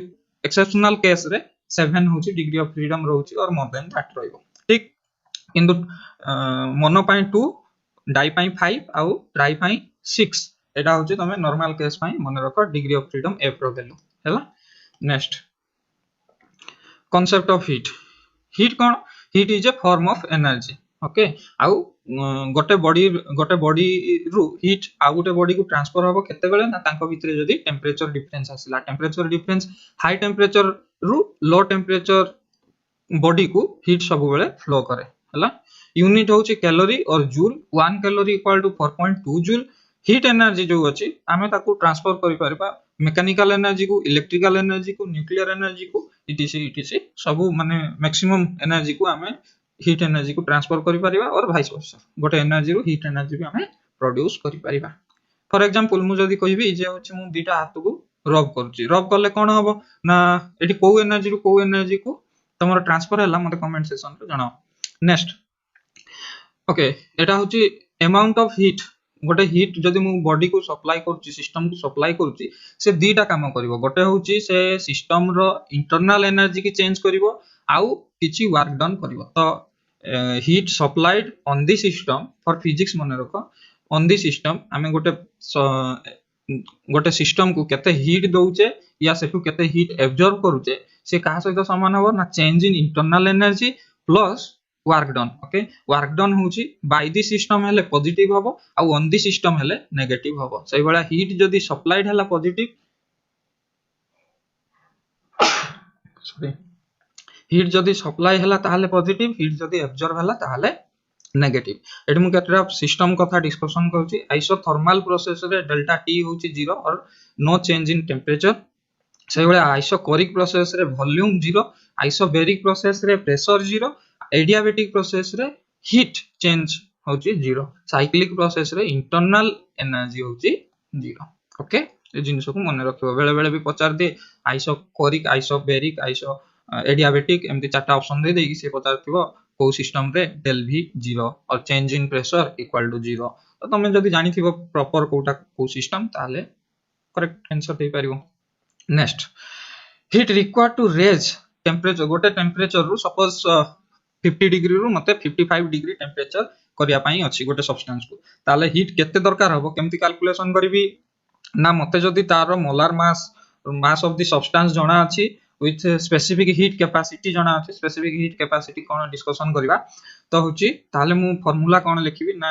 एक्सेप्शनल केस रे 7 होची डिग्री ऑफ फ्रीडम रहउची और मोर देन दैट रहइबो ठीक किंतु मोनो पाई 2 डाई पाई 5 आ ट्राई पाई 6 एटा होची तमे नॉर्मल केस पाई मन रखो डिग्री ऑफ फ्रीडम f रो वैल्यू हैला नेक्स्ट concept of heat कोन heat is a form of energy okay आउ गोटे बॉडी रु हीट आ गोटे बॉडी को ट्रांसफर होबो केते बेले ना तांको भितरे जदी टेंपरेचर डिफरेंस आसिला टेंपरेचर डिफरेंस हाई टेंपरेचर रु लो टेंपरेचर बॉडी को हीट सब बेले फ्लो करे हला यूनिट होची कैलोरी और joule 1 calorie equal to 4.2 joule heat energy जो अछि आमे ताकू ट्रांसफर करि परबा मेकानिकल एनर्जी को इलेक्ट्रिकल एनर्जी को न्यूक्लियर एनर्जी को इटीसी सब माने मैक्सिमम एनर्जी को आमे हीट एनर्जी को ट्रांसफर करि परिबा और वाइस वर्सा गोटे एनर्जी रो हीट एनर्जी भी आमे प्रोड्यूस करि परिबा फॉर एग्जांपल मु जदी कहबी जे होछि मु दुटा हाथ को रब करूची रब करले कोन हबो ना एठी को एनर्जी को तमरो ट्रांसफर हला मते कमेंट सेक्शन रे जणाओ नेक्स्ट ओके एटा होछि अमाउंट ऑफ हीट गोटे हीट जदी मु बॉडी को सप्लाई करूची सिस्टम को सप्लाई करूची से दीटा काम करबो गोटे होछि से सिस्टम रो इंटरनल एनर्जी की चेंज करबो आउ किछि वर्क डन करबो तो heat supplied on the system for physics मन रखो ऑन द सिस्टम आमे गोटे सिस्टम को केते हीट दउचे या सेठू केते हीट एब्जॉर्ब करूचे से कहा सहित समान हो ना change in internal energy plus work done okay work done होची बाय द सिस्टम हेले पॉजिटिव हबो आ ऑन द सिस्टम हेले नेगेटिव हबो सही बळा हीट जदी सप्लाइड हला पॉजिटिव सॉरी हीट जदी सप्लाई हला ताहाले पॉजिटिव हीट जदी एब्जॉर्ब हला ताहाले नेगेटिव एटी मु केतरा सिस्टम कथा डिस्कशन करछि आइसोथर्मल प्रोसेस रे डेल्टा टी होछि 0 और नो चेंज इन टेंपरेचर से बळे आइसोकोरिक प्रोसेस रे वॉल्यूम 0 आइसोबेरिक प्रोसेस रे प्रेशर 0 एडियाबेटिक प्रोसेस रे हीट चेंज होछि 0 साइक्लिक प्रोसेस रे इंटरनल एनर्जी होछि 0 ओके ए जिनिस को मन रखिबो बेले बेले भी पचार दे आइसोकोरिक आइसोबेरिक आइसो एडियाबेटिक एमती चारटा ऑप्शन दे देगी से पचारथिबो को सिस्टम रे डेल भी 0 और change in pressure equal to 0 तो तमे जदी जानि थिबो प्रॉपर कोटा को सिस्टम ताले करेक्ट आंसर दे परिबो next heat required to raise temperature गोटे टेंपरेचर रु सपोज 50 डिग्री रु मते 55 डिग्री टेंपरेचर करिया पई अछि गोटे सब्सटेंस को ताले हीट केते दरकार हबो केमती कैलकुलेशन करबी ना मते जदी तारो molar mass of the substance जणा अछि with specific heat capacity जणा अछि specific heat capacity कोन डिस्कशन करबा तो होची ताले मु फार्मूला कोन लिखिबी ना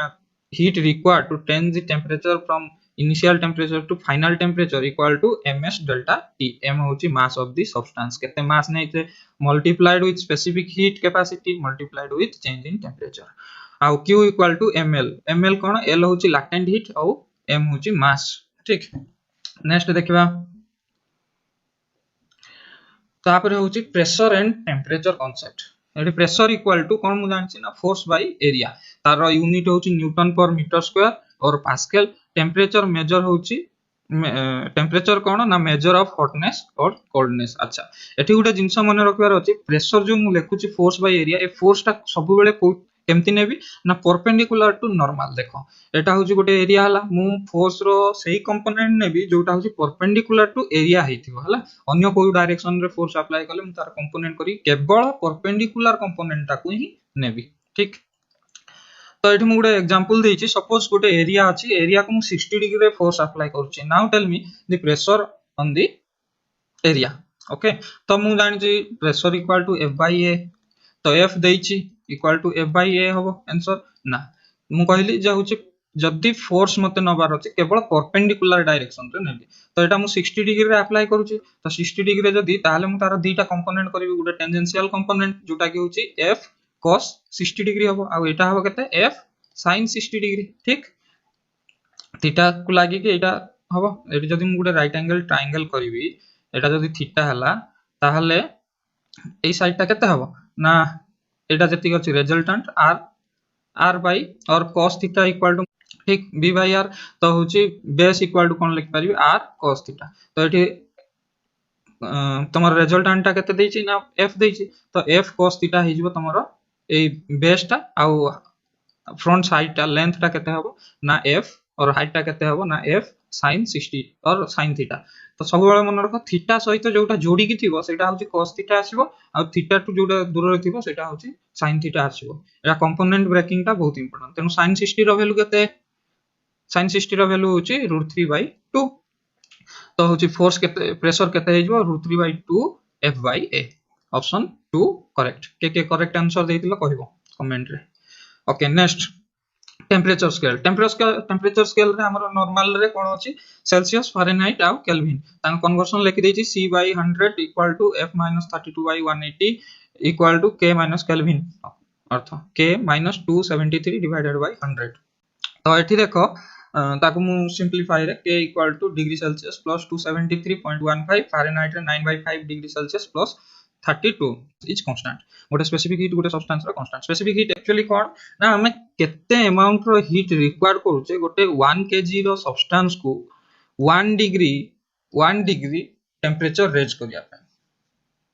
heat required to change the temperature from initial temperature to final temperature equal to ms delta t m होची mass of the substance केते mass नै छै multiplied with specific heat capacity multiplied with change in temperature आ q equal to ml कोन l होची latent heat और m होची mass ठीक नेक्स्ट देखिबा तापर होची प्रेशर एंड टेंपरेचर कांसेप्ट एटी प्रेशर इक्वल टू कोन मु जानछि ना फोर्स बाय एरिया तार यूनिट होची न्यूटन पर मीटर स्क्वायर और पास्कल टेंपरेचर मेजर होची टेंपरेचर कोन ना मेजर ऑफ हॉटनेस और कोल्डनेस अच्छा एठी गुटे जिंस मन रखबार अछि प्रेशर जो मु लेखुची फोर्स बाय एरिया ए फोर्स ता सब बेले केमती नेबी ना परपेंडिकुलर टू नॉर्मल देखो एटा होची गोटे एरिया हला मु फोर्स रो सेही कंपोनेंट नेबी जोटा होची परपेंडिकुलर टू एरिया हेतिबो हला अन्य कोइ डायरेक्शन रे फोर्स अप्लाई करले मु तार कंपोनेंट करी केवल परपेंडिकुलर कंपोनेंट ताकू ही नेबी ठीक तो एठी मु गोटे एग्जांपल देछि सपोज गोटे एरिया अछि एरिया को मु 60 डिग्री रे फोर्स अप्लाई करूछि now tell me the pressure on the area okay तो मु जानि छी pressure equal to f by a तो f देछि equal to f by a होबो आंसर ना मु कहली जे होछि जदी फोर्स मते नबार अछि केवल परपेंडिकुलर डायरेक्शन रे नेबी तो एटा मु 60 डिग्री रे अप्लाई करूछि तो 60 डिग्री जदी ताले मु तार दुईटा कंपोनेंट करबी गुटे टेंजेंशियल कंपोनेंट जोटा कि होछि f cos 60 डिग्री होबो आ एटा होबो केते f sin 60 डिग्री ठीक थीटा को लागि कि एटा होबो एटी जदी मु गुटे राइट एंगल ट्रायंगल करबी एटा जदी थीटा हला ताहले एई साइड ता केते होबो ना एटा जति अछि रिजल्टेंट r बाय और cos थीटा इक्वल टू ठीक b बाय r तो होची बेस इक्वल टू कोन लिख परिबी r cos थीटा तो एठी तमर रिजल्टेंट ता केते देछि ना f देछि तो f cos थीटा हि जिवो तमरो ए बेस ता आ फ्रंट साइड ता लेंथ ता केते हबो ना f और हाइट ता केते हबो ना f sin 60 और sin थीटा तो सब बेले मन रखो थीटा सहित जोटा जोडी की थिबो सेटा होची cos थीटा आसीबो आ थीटा टू जोटा दूर रे थिबो सेटा होची sin थीटा आसीबो एटा कंपोनेंट ब्रेकिंग ता बहुत इंपोर्टेंट तेनु sin 60 रो वैल्यू केते sin 60 रो वैल्यू होची √3/2 तो होची फोर्स केते प्रेशर केते हे जिवो √3/2 f by a option 2 correct के करेक्ट आंसर देतिलो कहबो कमेंट रे ओके नेक्स्ट टेंपरेचर स्केल रे हमर नॉर्मल रे कोन अछि सेल्सियस फारेनहाइट आ केल्विन तान कन्वर्जन लिखि देछि c by 100 equal to f - 32/180 equal to k - Kelvin अर्थ k minus 273 divided by 100 तो एठी देखो ताकू मु सिंपलीफाई रे k equal two degree Celsius plus 273.15 Fahrenheit रे 9/5 degree Celsius plus 32 is constant गोटे स्पेसिफिक हीट गोटे सब्सटेंस रो कांस्टेंट स्पेसिफिक हीट एक्चुअली कोन ना हमें केते अमाउंट रो हीट रिक्वायर्ड करूचे गोटे 1 kg रो सब्सटेंस को 1 डिग्री टेंपरेचर रेज करिया पे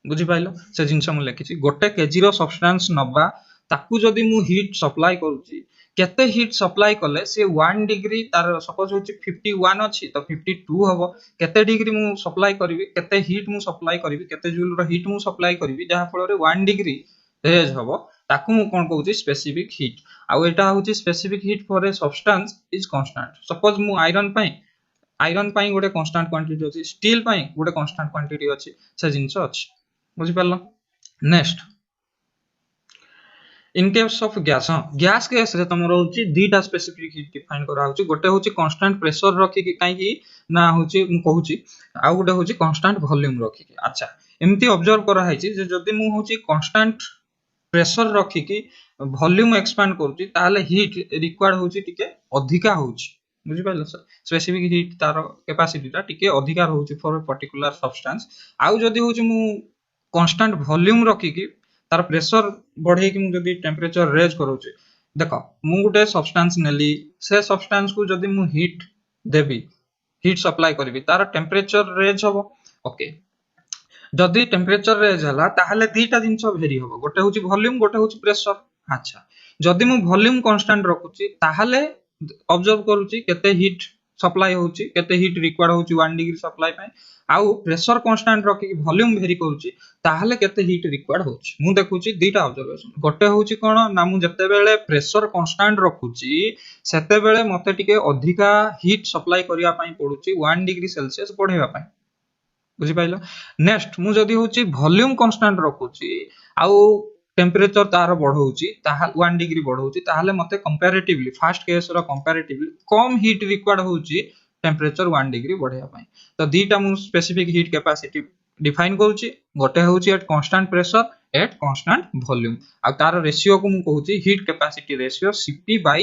बुझी पाइलो से जिंस मु लिखिछि गोटे केजी रो सब्सटेंस नबा ताकू जदी मु हीट सप्लाई करूची केते हीट सप्लाई कले से 1 डिग्री तार सपोज होची 51 अछि तो 52 हबो केते डिग्री मु सप्लाई करबी केते हीट मु सप्लाई करबी केते जूल रो हीट मु सप्लाई करबी जहा फल रे 1 डिग्री रेज हबो ताकू मु कोन कहूची स्पेसिफिक हीट आ एटा होची specific heat for a substance is constant suppose मु आयरन पाई गोटे कांस्टेंट क्वांटिटी अछि स्टील पाई गोटे कांस्टेंट क्वांटिटी अछि से जिंस अछि बुझी पालो next in case of gas gas case रे तमरो होची दीटा स्पेसिफिक हीट डिफाइन करा होची गोटे होची कांस्टेंट प्रेशर रखी कि काई कि ना होची मु कहूची आ गोटे होची कांस्टेंट वॉल्यूम रखी कि अच्छा एम्ति ऑब्जर्व करा हैची जे जदी मु होची कांस्टेंट प्रेशर रखी कि वॉल्यूम एक्सपांड करूची ताले हीट रिक्वायर्ड होची टिके अधिका होची बुझी पाइलो सर स्पेसिफिक हीट तार कैपेसिटी ता टिके अधिका होची फॉर ए पर्टिकुलर सब्सटेंस आउ जदी होची मु कांस्टेंट वॉल्यूम रखी कि तार प्रेशर बढ़े कि मु जदी टेंपरेचर रेज करूची देखो मु गुटे सब्सटेंस नेली से सब्सटेंस को जदी मु हीट देबी हीट सप्लाई करबी तार टेंपरेचर रेज होबो ओके जदी टेंपरेचर रेज हला ताहले दीटा जिंस भेरी होबो गोटे होची वॉल्यूम गोटे होची प्रेशर अच्छा जदी मु वॉल्यूम कांस्टेंट रखुची ताहले ऑब्जर्व करूची केते हीट सप्लाई होची केते हीट रिक्वायर्ड होची 1 डिग्री सप्लाई पय आउ प्रेशर कांस्टेंट रखी वॉल्यूम भेरी करूची ताहले केते हीट रिक्वायर्ड होची मु देखुची दीटा ऑब्जर्वेशन गोटे होची कोन ना मु जते बेले प्रेशर कांस्टेंट रखुची सेते बेले मते टिके अधिका हीट सप्लाई करिया पय पडुची 1 डिग्री सेल्सियस बढ़ेबा पय बुझी पाइलो नेक्स्ट मु जदी होची वॉल्यूम कांस्टेंट रखुची आउ टेंपरेचर तार बढ़ौची ताहा 1 डिग्री बढ़ौची ताहले मते कंपैरेटिवली फर्स्ट केस रो कंपैरेटिवली कम हीट रिक्वायर्ड होची टेंपरेचर 1 डिग्री बढ़ेया पय तो दीटा मु स्पेसिफिक हीट कैपेसिटी डिफाइन करूची गोटे होची at constant pressure at constant volume आ तार रेशियो को मु कहूची heat capacity ratio Cp by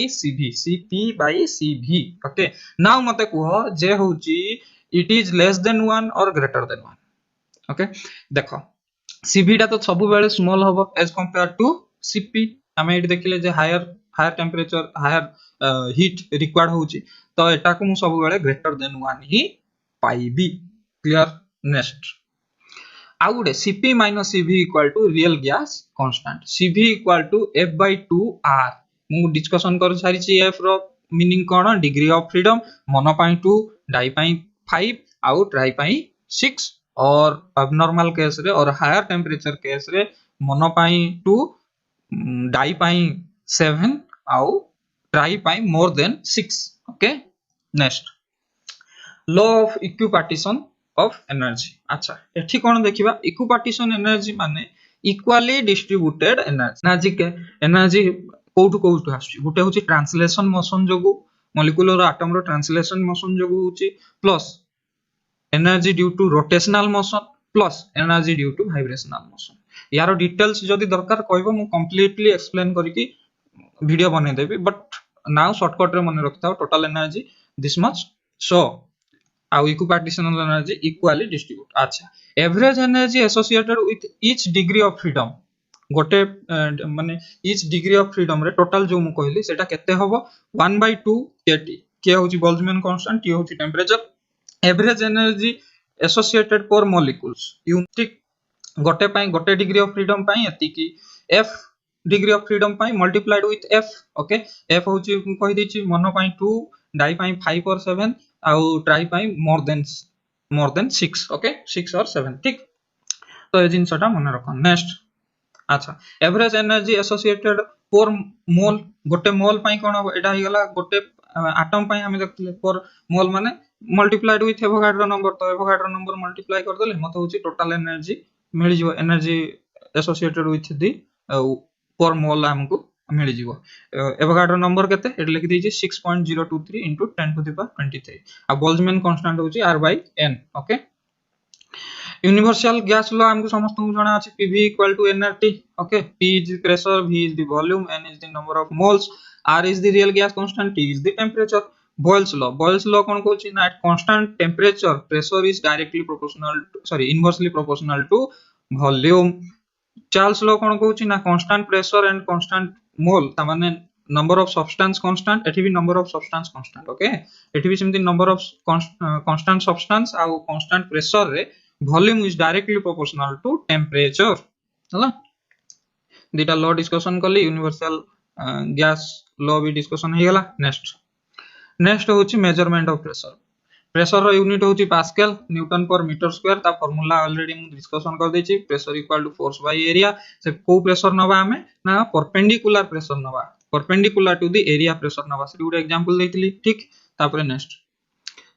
Cv okay now मते कहो जे होची it is less than 1 or greater than 1 okay देखो Cv टा तो सब बेले स्मॉल होबो एज कंपेयर टू Cp हमें एटी देखिले जे higher temperature higher heat required होची तो एटा को मु सब बेले ग्रेटर देन 1 ही पाइबी क्लियर नेक्स्ट आउ गुटे Cp minus Cv equal to real gas constant Cv equal to F by 2R मु डिस्कशन कर सारी छी F रो मीनिंग कोन डिग्री ऑफ फ्रीडम मोनो पाई 2 डाई पाई 5 आउ ट्राई पाई 6 और अबनॉर्मल केस रे और हायर टेंपरेचर केस रे मोनो पाई 2 डाई पाई 7 आउ ट्राई पाई more than 6 okay next law of equipartition of energy अच्छा एठी कोन देखिबा इक्विपार्टीशन एनर्जी माने इक्वली डिस्ट्रीब्यूटेड एनर्जी के एनर्जी कोठु आछी गुटे होची ट्रांसलेशन मोशन जोगु मॉलिक्यूलर एटम रो ट्रांसलेशन मोशन जोगु होची plus energy due to rotational motion plus energy due to vibrational motion यारो डिटेल्स जदी दरकार कहबो मु कंप्लीटली एक्सप्लेन करिकि वीडियो बने देबी बट नाउ शॉर्टकट रे मने रखताओ total energy this much so आउ इक्विपार्टीशनल एनर्जी इक्वली डिस्ट्रीब्यूट अच्छा average energy associated with each degree of freedom गोटे माने ईच डिग्री ऑफ फ्रीडम रे टोटल जो मु कहली सेटा केते होबो 1/2 kT के होची बोल्ट्जमैन कांस्टेंट टी होची टेंपरेचर एवरेज एनर्जी एसोसिएटेड पर मॉलिक्यूल्स यूनिट गोटे पाई गोटे डिग्री ऑफ फ्रीडम पाई एति की f degree of freedom pi multiplied with f okay f होची कहि देची मोनो पाई 2 डाई पाई 5 और 7 आउ ट्राई पाई मोर देन 6 ओके 6 और 7 ठीक तो ए जिंसटा मन रख नेक्स्ट अच्छा एवरेज एनर्जी एसोसिएटेड पर मोल गोटे मोल पाई कोन एटा hi गला गोटे एटम पाई हम देखले पर मोल माने मल्टीप्लाइड विथ एवोगाड्रो नंबर तो एवोगाड्रो नंबर मल्टीप्लाई कर देले मत होची टोटल एनर्जी मिल जिवो एनर्जी एसोसिएटेड विथ दी पर मोल हमको मिल जिवो एवोगाड्रो नंबर केते एट लिख दीजी 6.023 * 10 to the power 23 आ बोल्ट्जमैन कांस्टेंट होची r/n okay universal gas law हमको समस्त को जाना अछि PV equal to nRT okay P is the pressure V is the volume N is the number of moles R is the real gas constant T is the temperature Boyle's law कौन कहूची ना at constant temperature pressure is directly proportional inversely proportional to volume Charles law कौन कहूची ना constant pressure and constant mole ता माने number of substance constant एठी भी number of substance constant okay एठी भी सेमती number of constant substance आउ constant pressure रे volume is directly proportional to temperature हला दीटा लॉ डिस्कशन कली यूनिवर्सल गैस लॉ भी डिस्कशन हे गला नेक्स्ट होची मेजरमेंट ऑफ प्रेशर रो यूनिट होची pascal newton per metre square ता फार्मूला ऑलरेडी मु डिस्कशन कर देची pressure equal to force by area से को प्रेशर नबा हमें ना परपेंडिकुलर प्रेशर नबा perpendicular to the area pressure नबा से गुड एग्जांपल देइतली ठीक तापर नेक्स्ट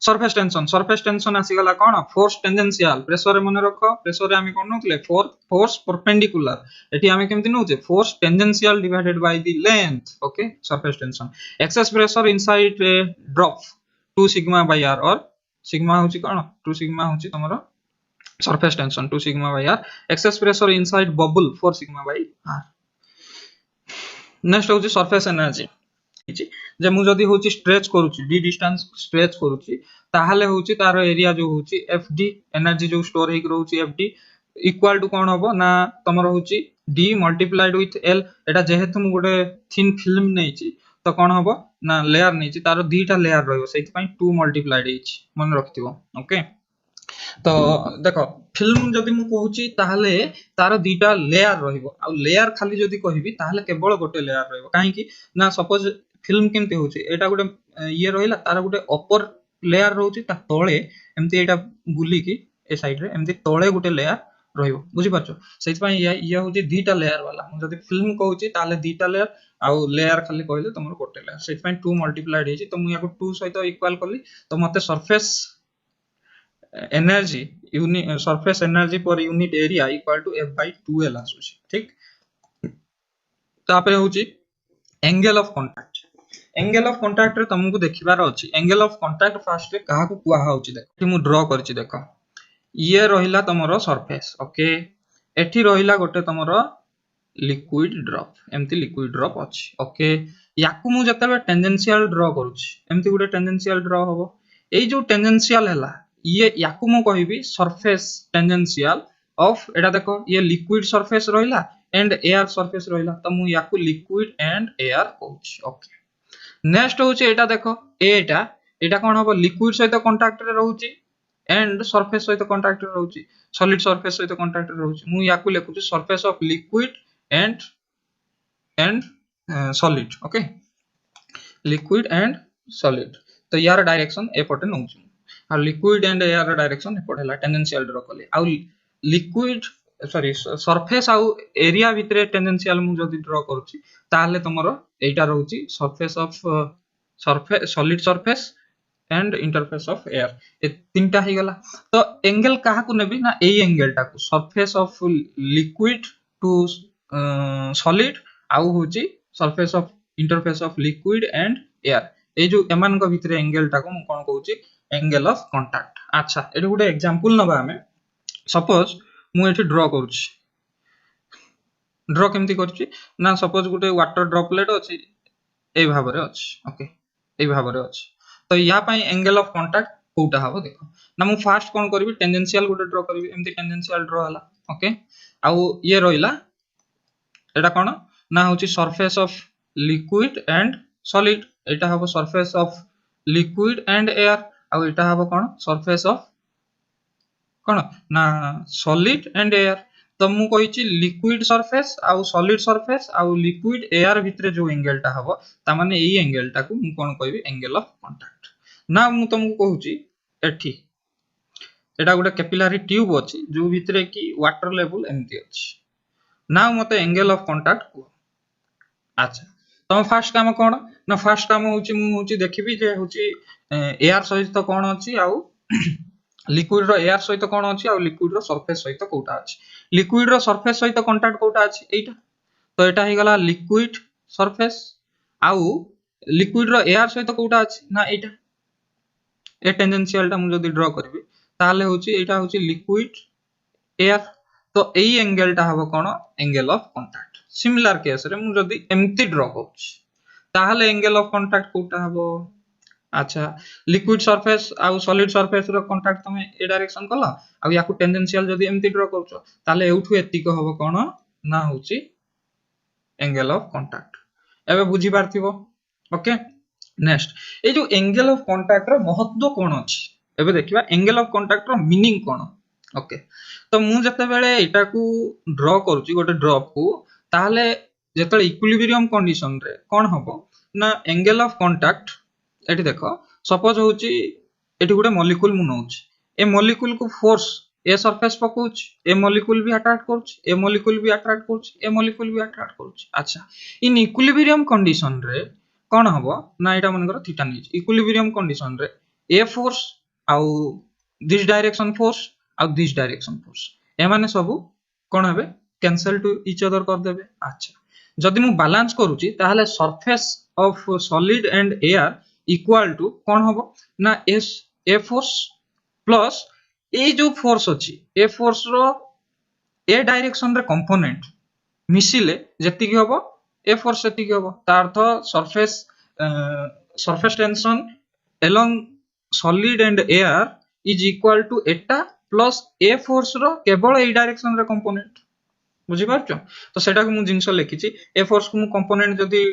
सरफेस टेंशन आसी गला कोन फोर्स टेंजेंशियल प्रेशर मन रखो प्रेशर रे हम कोन नउतले फोर्स परपेंडिकुलर एठी हम केमति नउचे force tangential divided by the length okay surface tension excess pressure inside drop 2 sigma by r और सिग्मा होची कोन 2 सिग्मा होची तमरो surface tension 2 sigma by r excess pressure inside bubble 4 sigma by r next होची surface energy जे मु जदी होची स्ट्रेच करूची d डिस्टेंस स्ट्रेच करूची ताहाले होची तार एरिया जो होची fd एनर्जी जो स्टोर हेक रहउची fd इक्वल टू कोन होबो ना तमरो होची d मल्टीप्लाइड विथ l एटा जेहेतु मु गोटे थिन फिल्म नेची तो कोन होबो ना लेयर नेची तार दीटा लेयर रहइबो सेति पई 2 मल्टीप्लाइड हेची मन रखथिबो ओके तो देखो फिल्म जदी मु कहूची ताहाले तार दीटा लेयर रहिबो आ लेयर खाली जदी कहिबी ताहाले केवल गोटे लेयर रहिबो काहे कि ना सपोज फिल्म केमते होची एटा गोटे ये रहिला तार गोटे अपर लेयर रहउची ता तळे एमती एटा बुली की ए साइड रे एमती तळे गोटे लेयर रहिबो बुझी पाछो सेति पई या होची दीटा लेयर वाला मु जदी फिल्म कहूची ताहाले दीटा लेयर आ लेयर खाली कहले तमरो गोटे लेयर सेति पई 2 मल्टीप्लाइड हेची तो मु याको 2 सहित इक्वल करली तो मते surface energy surface energy per unit area equal to f by 2l आसुची ठीक तापरे होची एंगल ऑफ कांटेक्ट रे तुमको देखिबार अछि एंगल ऑफ कांटेक्ट फास्ट रे काहा को कुआ होची देखो मु ड्रा करछि देखो ये रहिला तमरो सरफेस ओके एठी रहिला गोटे तमरो लिक्विड ड्रॉप एमती लिक्विड ड्रॉप अछि ओके याकू मु जतबे टेंजेंशियल ड्रा करूछि एमती गोटे टेंजेंशियल ड्रा होबो एई जो टेंजेंशियल हैला ये याकू मु कहिबी सरफेस टेंजेंशियल ऑफ एटा देखो ये लिक्विड सरफेस रहिला एंड एयर सरफेस रहिला त मु याकू लिक्विड एंड एयर कहूछि ओके नेक्स्ट होची एटा देखो एटा कोन होबो लिक्विड सहित कांटेक्ट रे रहउची एंड सरफेस सहित कांटेक्ट रे रहउची सॉलिड सरफेस सहित कांटेक्ट रे रहउची मु याकू लेखुची surface of liquid and solid okay liquid and solid तो यार डायरेक्शन ए पटे नउची आ लिक्विड एंड एयर डायरेक्शन ए पटेला टेंजेंशियल ड्रा करले आ लिक्विड सॉरी सरफेस आउ एरिया भितरे टेंजेंशियल मु जदी ड्रा करूची ताले तमरो एटा रहउची surface of solid surface and interface of air ए तीनटा हे गला तो एंगल काहा को नेबी ना एई एंगल टा को surface of liquid to solid आउ होची surface of interface of liquid and air ए जो एमान को भितरे एंगल टा को मु कोन कहूची एंगल ऑफ कांटेक्ट अच्छा एटा गुटे एग्जांपल नबा हमें सपोज मु एठी ड्रा करूची ड्रा केमती करची ना सपोज गुटे वाटर ड्रॉपलेट अछि ए भाबरे अछि ओके ए भाबरे अछि तो या पई एंगल ऑफ कांटेक्ट कोटा हबो देखो ना मु फास्ट कोन करबी टेंजेंशियल गुटे ड्रा करबी एमती टेंजेंशियल ड्रा हला ओके आउ ये रहिला एटा कोन ना होची surface of liquid and solid एटा हबो surface of liquid and air आउ एटा हबो कोन सरफेस ऑफ कोन ना सॉलिड एंड एयर तो मु कहिची लिक्विड सरफेस आउ सॉलिड सरफेस आउ लिक्विड एयर भितरे जो एंगल टा हबो ता माने एई एंगल टा को मु कोन कहबी एंगल ऑफ कांटेक्ट ना मु तुमको कहूची एठी एटा गोटे कैपिलरी ट्यूब अछि जो भितरे की वाटर लेवल एमती अछि ना मते एंगल ऑफ कांटेक्ट को अच्छा तो फास्ट काम कोन ना फास्ट काम होची मु होची देखिबी जे होची एयर सहित कोन अछि आउ लिक्विड रो एयर सहित कोन अछि आ लिक्विड रो सरफेस सहित कोटा अछि लिक्विड रो सरफेस सहित कांटेक्ट कोटा अछि एटा तो एटा हे गला लिक्विड सरफेस आउ लिक्विड रो एयर सहित कोटा अछि ना एटा ए टेंजेंशियल टा मु जदी ड्रा करबी ताले होची एटा होची लिक्विड एयर तो एई एंगल टा हबो कोन angle of contact similar case रे मु जदी एम्ति ड्रॉ करूची ताहले एंगल ऑफ कांटेक्ट कोटा हबो अच्छा लिक्विड सरफेस आउ सॉलिड सरफेस रो कांटेक्ट तमे ए डायरेक्शन कला आ याकू टेंजेंशियल जदी एम्ति ड्रॉ करछो ताहले एउठू एतिक हबो कोन ना होची एंगल ऑफ कांटेक्ट एबे बुझी पारथिबो ओके नेक्स्ट ए जो एंगल ऑफ कांटेक्ट रो महत्व कोन अछि एबे देखिबा एंगल ऑफ कांटेक्ट रो मीनिंग कोन ओके तो मु जते बेले एटा को ड्रॉ करूची गोटे ड्रॉप को ताहले जते इक्विलिब्रियम कंडीशन रे कोन हबो ना एंगल ऑफ कांटेक्ट एटी देखो सपोज होची एटी गुटे मॉलिक्यूल मु नउची ए मॉलिक्यूल को force a surface पकोच A molecule भी अट्रैक्ट करूची ए मॉलिक्यूल भी अट्रैक्ट करूची ए मॉलिक्यूल भी अट्रैक्ट करूची अच्छा इन इक्विलिब्रियम कंडीशन रे कोन हबो ना एटा मनकर थीटा नीच इक्विलिब्रियम कंडीशन रे ए फोर्स आउ दिस डायरेक्शन फोर्स आउ दिस डायरेक्शन फोर्स ए माने सब कोन हेबे कैंसिल टू ईच अदर कर देबे अच्छा जदि मु बैलेंस करूची ताहले surface of solid and air equal to कोन हबो ना एस ए फोर्स प्लस ए जो फोर्स अछि ए फोर्स रो ए डायरेक्शन रे कंपोनेंट मिसिले जति की हबो ए फोर्स जति की हबो ता अर्थ surface surface tension along solid and air is equal to एटा प्लस ए फोर्स रो केवल ए डायरेक्शन रे कंपोनेंट बुझी पारछो तो सेटा को मु जिंसो लिखिची ए फोर्स को मु कंपोनेंट जदी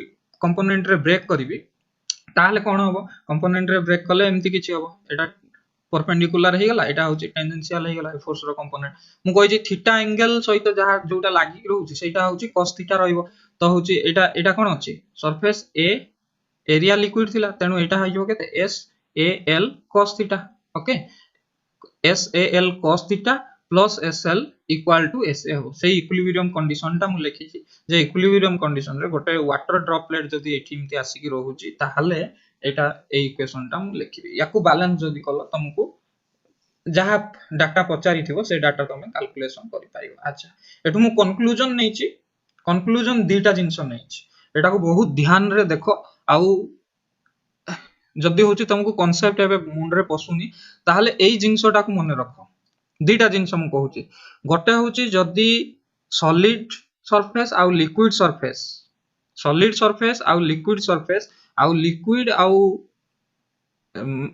कंपोनेंट रे ब्रेक करिवि ताहले कोन हबो कंपोनेंट रे ब्रेक कले एम्ति किछि हबो एटा परपेंडिकुलर हे गेला एटा होची टेंजेंशियल हे गेला फोर्स रो कंपोनेंट मु कहि छी थीटा एंगल सहित जहा जोटा लागि रहउची सेटा होची cos थीटा रहइबो तो होची एटा एटा कोन अछि सरफेस ए एरिया लिक्विड थिला तेनु एटा हाइबो केते s a l cos theta okay s a l cos theta plus sl equal to sa हो से इक्विलिब्रियम कंडीशन टा मु लिखि छी जे इक्विलिब्रियम कंडीशन रे गोटे वाटर ड्रॉपलेट जदी एठी इमति आसी की रहउची ताहले एटा ए इक्वेशन टा मु लिखिबी याकू बैलेंस जदी कलो तुमको जहा डाटा पचारी थिबो से डाटा तमे कैलकुलेशन करि पारिबो अच्छा एठु मु कंक्लूजन नै छी कंक्लूजन दीटा जिंस नै छी एटा को बहुत ध्यान रे देखो आउ जदी होची तुमको कांसेप्ट एबे मुंड रे पसुनी ताहले एई जिंसटा को मने रखो दीटा जिंस मु कहूची गोटे होची जदी सॉलिड सरफेस आउ लिक्विड सरफेस आउ लिक्विड आउ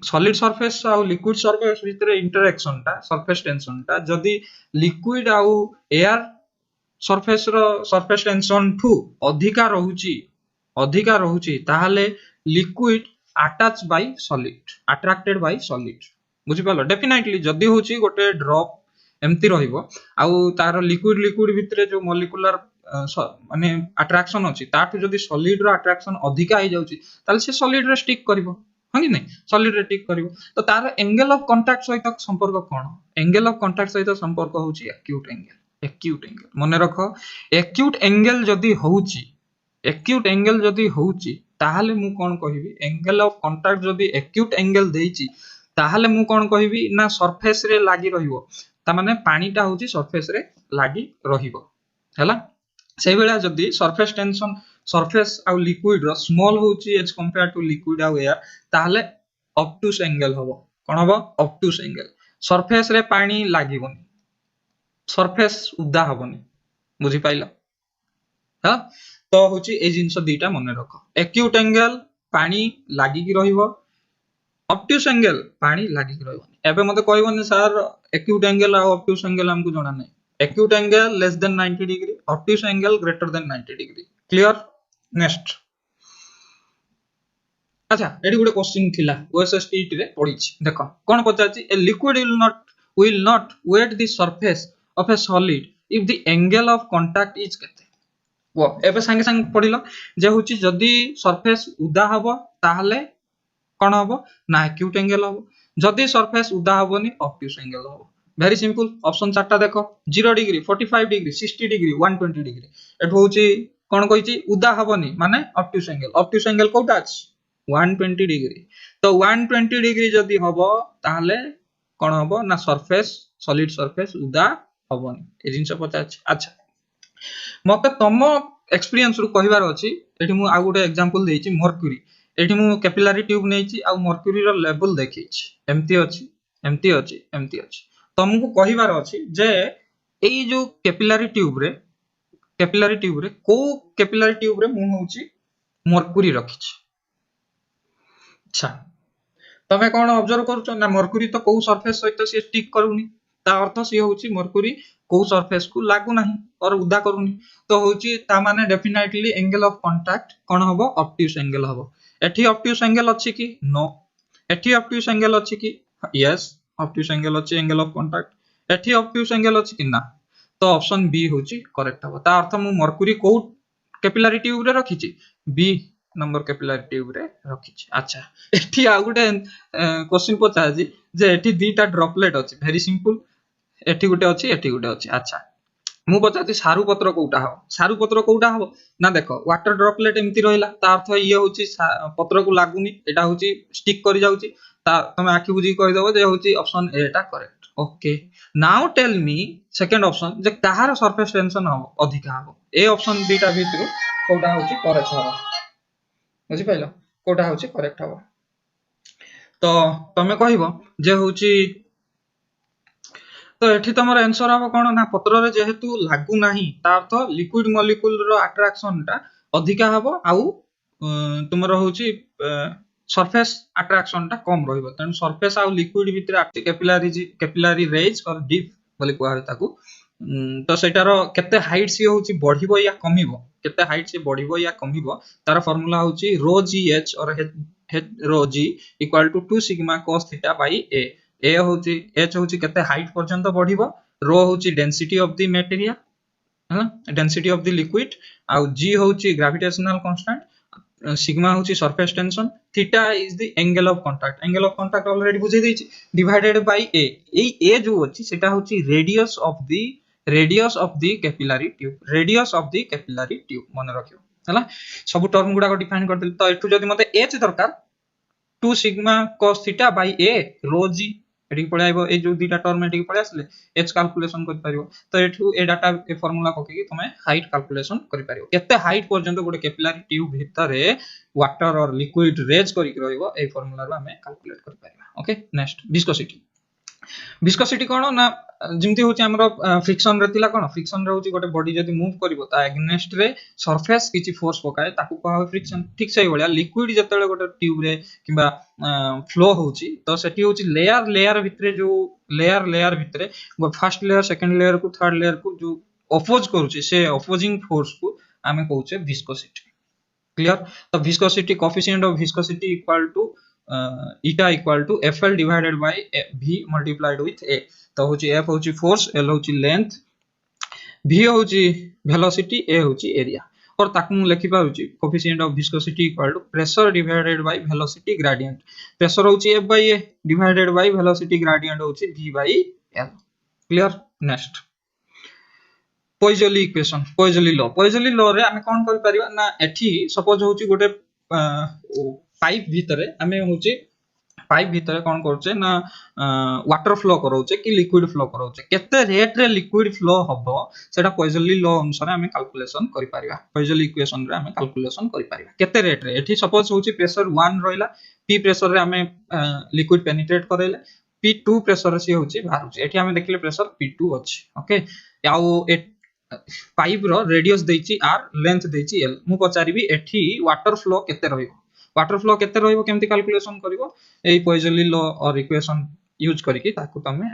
सॉलिड सरफेस आउ लिक्विड सरफेस भीतर इंटरेक्शन टा सरफेस टेंशन टा जदी लिक्विड आउ एयर सरफेस रो सरफेस टेंशन ठू अधिका रहूची ताहले liquid attach bye solid attracted by solid बुझी पालो डेफिनेटली जदी होची गोटे ड्रॉप एम्ति रहिबो आउ तार लिक्विड भीतर जो मॉलिक्यूलर माने अट्रैक्शन अछि ताठू जदी सॉलिड रो अट्रैक्शन अधिका हो जाउची ताले से सॉलिड रे स्टिक करबो हां कि नै सॉलिड रे टिक करबो तो तार एंगल ऑफ कांटेक्ट सहित संपर्क कोन एंगल ऑफ कांटेक्ट सहित संपर्क होची एक्यूट एंगल मने रखो एक्यूट एंगल जदी होउची ताहले मु कोन कहिबी एंगल ऑफ कांटेक्ट जदी एक्यूट एंगल देइची ताहले मु कोन कहिबी ना सरफेस रे लागि रहिबो ता माने पानीटा होची सरफेस रे लागि रहिबो हैला सेही बेला जदी सरफेस टेंशन सरफेस आ लिक्विड रो स्मॉल होची एज कंपेयर टू लिक्विड आ एयर ताहले ऑब्टूस एंगल होबो कोन होबो ऑब्टूस एंगल सरफेस रे पानी लागिबोनी सरफेस उदा होबोनी बुझी पाइलो हां तो होची ए जिंस दीटा मने रखो एक्यूट एंगल पानी लागि की रहिबो ऑब्टूस एंगल पानी लागि की रहिबोनी एबे मते कहबोनी सर एक्यूट एंगल आ ऑब्टूस एंगल हमकु जणा नै acute angle less than 90 degree obtuse angle greater than 90 degree clear next अच्छा एडी गुडे क्वेश्चन थिला ओएसएसटी रे पढी छी देखो कोन पचाची a liquid will not wet the surface of a solid if the angle of contact is केते वो एबे संगे संग पढिलो जे होची जदी सरफेस उदा हबो ताहले कोन हबो ना acute angle हबो जदी सरफेस उदा हबोनी obtuse angle हबो वेरी सिंपल ऑप्शन चारटा देखो 0 degree 45 degree 60 degree 120 degree eight होची कोन कहिची उदा हबोनी माने ऑब्टूस एंगल कोटा अछि 120 डिग्री तो 120 डिग्री जदी हबो ताहले कोन हबो ना सरफेस सॉलिड सरफेस उदा हबोनी ए जिंस पता अछि अच्छा मते तम एक्सपीरियंस रु कहिबार अछि एठी मु आ गुटे एग्जांपल देइची मर्क्यूरी एठी मु कैपिलरी ट्यूब नेइची आ मर्क्यूरी रो लेवल देखिछि एम्ति अछि तुमको कहिबार अछि जे एई जो कैपिलरी ट्यूब रे को कैपिलरी ट्यूब रे मु होची मर्क्यूरी रखिछि। अच्छा तमे कौन ऑब्जर्व करूछ ना मर्क्यूरी तो को सरफेस सहित से स्टिक करूनी ता अर्थ सी होची मर्क्यूरी को सरफेस को लागू नाही और उदा करूनी तो होची ता माने डेफिनेटली एंगल ऑफ कांटेक्ट कोन हबो ऑब्ट्यूज एंगल हबो। एठी ऑब्ट्यूज एंगल अछि कि नो एठी ऑब्ट्यूज एंगल अछि कि यस ऑब्ट्यूज एंगल अछि एंगल ऑफ कांटेक्ट एठी ऑब्ट्यूज एंगल अछि कि ना तो ऑप्शन बी होची करेक्ट हबो। ता अर्थ मु मर्क्यूरी को कैपिलरी ट्यूब रे रखिछि बी नंबर कैपिलरी ट्यूब रे रखिछि। अच्छा एठी आ गुटे क्वेश्चन पचाछि जे एठी दीटा ड्रॉपलेट अछि वेरी सिंपल एठी गुटे अछि एठी गुटे अछि। अच्छा मु पचाछि सारू पत्र कोउटा हबो ना देखो वाटर ड्रॉपलेट एम्ति रहिला ता अर्थ ये होछि पत्र को लागुनी एटा होछि स्टिक करि जाउछि ता तमे आखि बुझी कहि दबो जे होछि ऑप्शन ए टा correct. Okay now tell me second option जे कहार सरफेस टेंशन हबो अधिका हबो ए ऑप्शन दीटा भितरु कोउटा होछि करेक्ट हबो बुझि पाइलो कोउटा होछि करेक्ट हबो। तो तमे कहिबो जे होछि तो एठी तमर आंसर हबो कोन ना पत्र रे जेहेतु लागू नाही ता अर्थ लिक्विड मॉलिक्यूल रो अट्रैक्शन टा अधिका हबो आउ तुमरो होछि सरफेस अट्रैक्शन टा कम रहइबो तन सरफेस आउ लिक्विड भितर कैपिलरी रेज और डीप बोली कुआ ताकू तो सेटार केते हाइट से होछि बढ़िबो या कमिबो केते हाइट से बढ़िबो या कमिबो तार फार्मूला होछि रो जी एच और rho g equal to 2 sigma cos theta by a होछि एच होछि केते हाइट पर्यंत बढ़िबो रो होछि डेंसिटी ऑफ द मटेरियल है डेंसिटी ऑफ द लिक्विड आउ जी होछि ग्रेविटेशनल कांस्टेंट सिग्मा होछि surface tension theta is the angle of contact already बुझे देछि डिवाइडेड बाय ए जो अछि सेटा होछि radius of the capillary tube मन रखियो हला सब टर्म गुडा को डिफाइन कर देल तो एठु जदी मते एच दरकार 2 सिग्मा cos थीटा बाय ए रो जी एठी पळे आइबो ए जो दीटा टर्म एठी पळे आसले एच कैलकुलेशन कर परिबो तो एठु ए डाटा ए फार्मूला पके कि तमे हाइट कैलकुलेशन कर परिबो केते हाइट पर्यंत गोटे कैपिलरी ट्यूब भितरे वाटर और लिक्विड रेज करि रहइबो ए फार्मूला रो हमें कैलकुलेट कर परिबा। ओके नेक्स्ट विस्कोसिटी कोन ना जिमती होची हमरो फ्रिक्शन रे थिला कोन फ्रिक्शन रे होची गोटे बॉडी जदी मूव करिवो ता एग्नेस्ट रे सरफेस किछि फोर्स पकाए ताकू कहा फ्रिक्शन ठीक सही बलिया लिक्विड जतले गोटे ट्यूब रे किबा फ्लो होची तो सेठी होची लेयर भितरे जो लेयर भितरे फर्स्ट लेयर सेकंड लेयर को थर्ड लेयर को जो अपोज करूची से अपोजिंग फोर्स को आमे कहउचे विस्कोसिटी क्लियर। तो viscosity coefficient of viscosity equal to eta equal to fl divided by v multiplied with a तो होची f होची फोर्स l होची लेंथ v होची वेलोसिटी a होची एरिया और ताकू मु लिखि पाउची coefficient of viscosity equal to pressure divided by velocity gradient pressure होची f by a divided by velocity gradient होची v by l clear. Next Poiseuille law रे हमें कोन कर परिबा ना एठी सपोज होची गोटे पाइप भितरे हमें होची पाइप भितरे कोन करछे ना वाटर फ्लो करौचे कि लिक्विड फ्लो करौचे केते रेट रे लिक्विड फ्लो हबो सेटा पोइजोली लॉ अनुसार हमें कैलकुलेशन करि परिबा पोइजोली इक्वेशन रे हमें कैलकुलेशन करि परिबा केते रेट रे एठी सपोज होची प्रेशर 1 रहिला p प्रेशर रे हमें लिक्विड पेनिट्रेट करेले p2 प्रेशर रे सी होची बाहर एठी हमें देखले प्रेशर p2 अछि ओके याउ पाइप रो रेडियस देछि r लेंथ देछि l मु पचारिबी एठी वाटर फ्लो केते रहिबो केमति कैलकुलेशन करिवो एई पोइजोली लॉ और इक्वेशन यूज करिकि ताकू तमे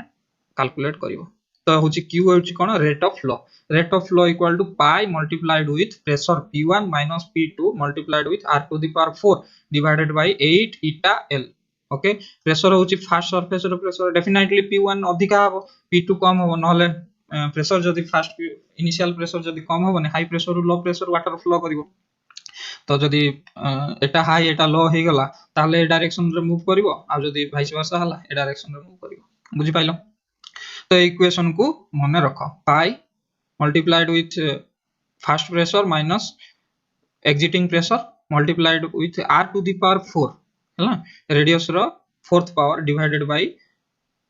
कैलकुलेट करिवो तो होची q होची कोन rate of flow equal to pi multiplied with pressure p1 minus p2 multiplied with r to the power 4 divided by 8 eta l okay pressure होची फर्स्ट सरफेस रो प्रेशर डेफिनेटली p1 अधिका हबो p2 कम हबो नहले pressure जदी first initial pressure जदी कम हबो ने high pressure low pressure water flow करिवो तो जदी एटा हाई एटा लो हे गला ताले ए डायरेक्शन रे मूव करिवो आ जदी वाइस वर्सा हला ए डायरेक्शन रे मूव करिवो बुझि पाइलो। तो इक्वेशन को मने रखो pi multiplied with first pressure minus exiting pressure multiplied with r to the power 4 हला रेडियस रो fourth power divided by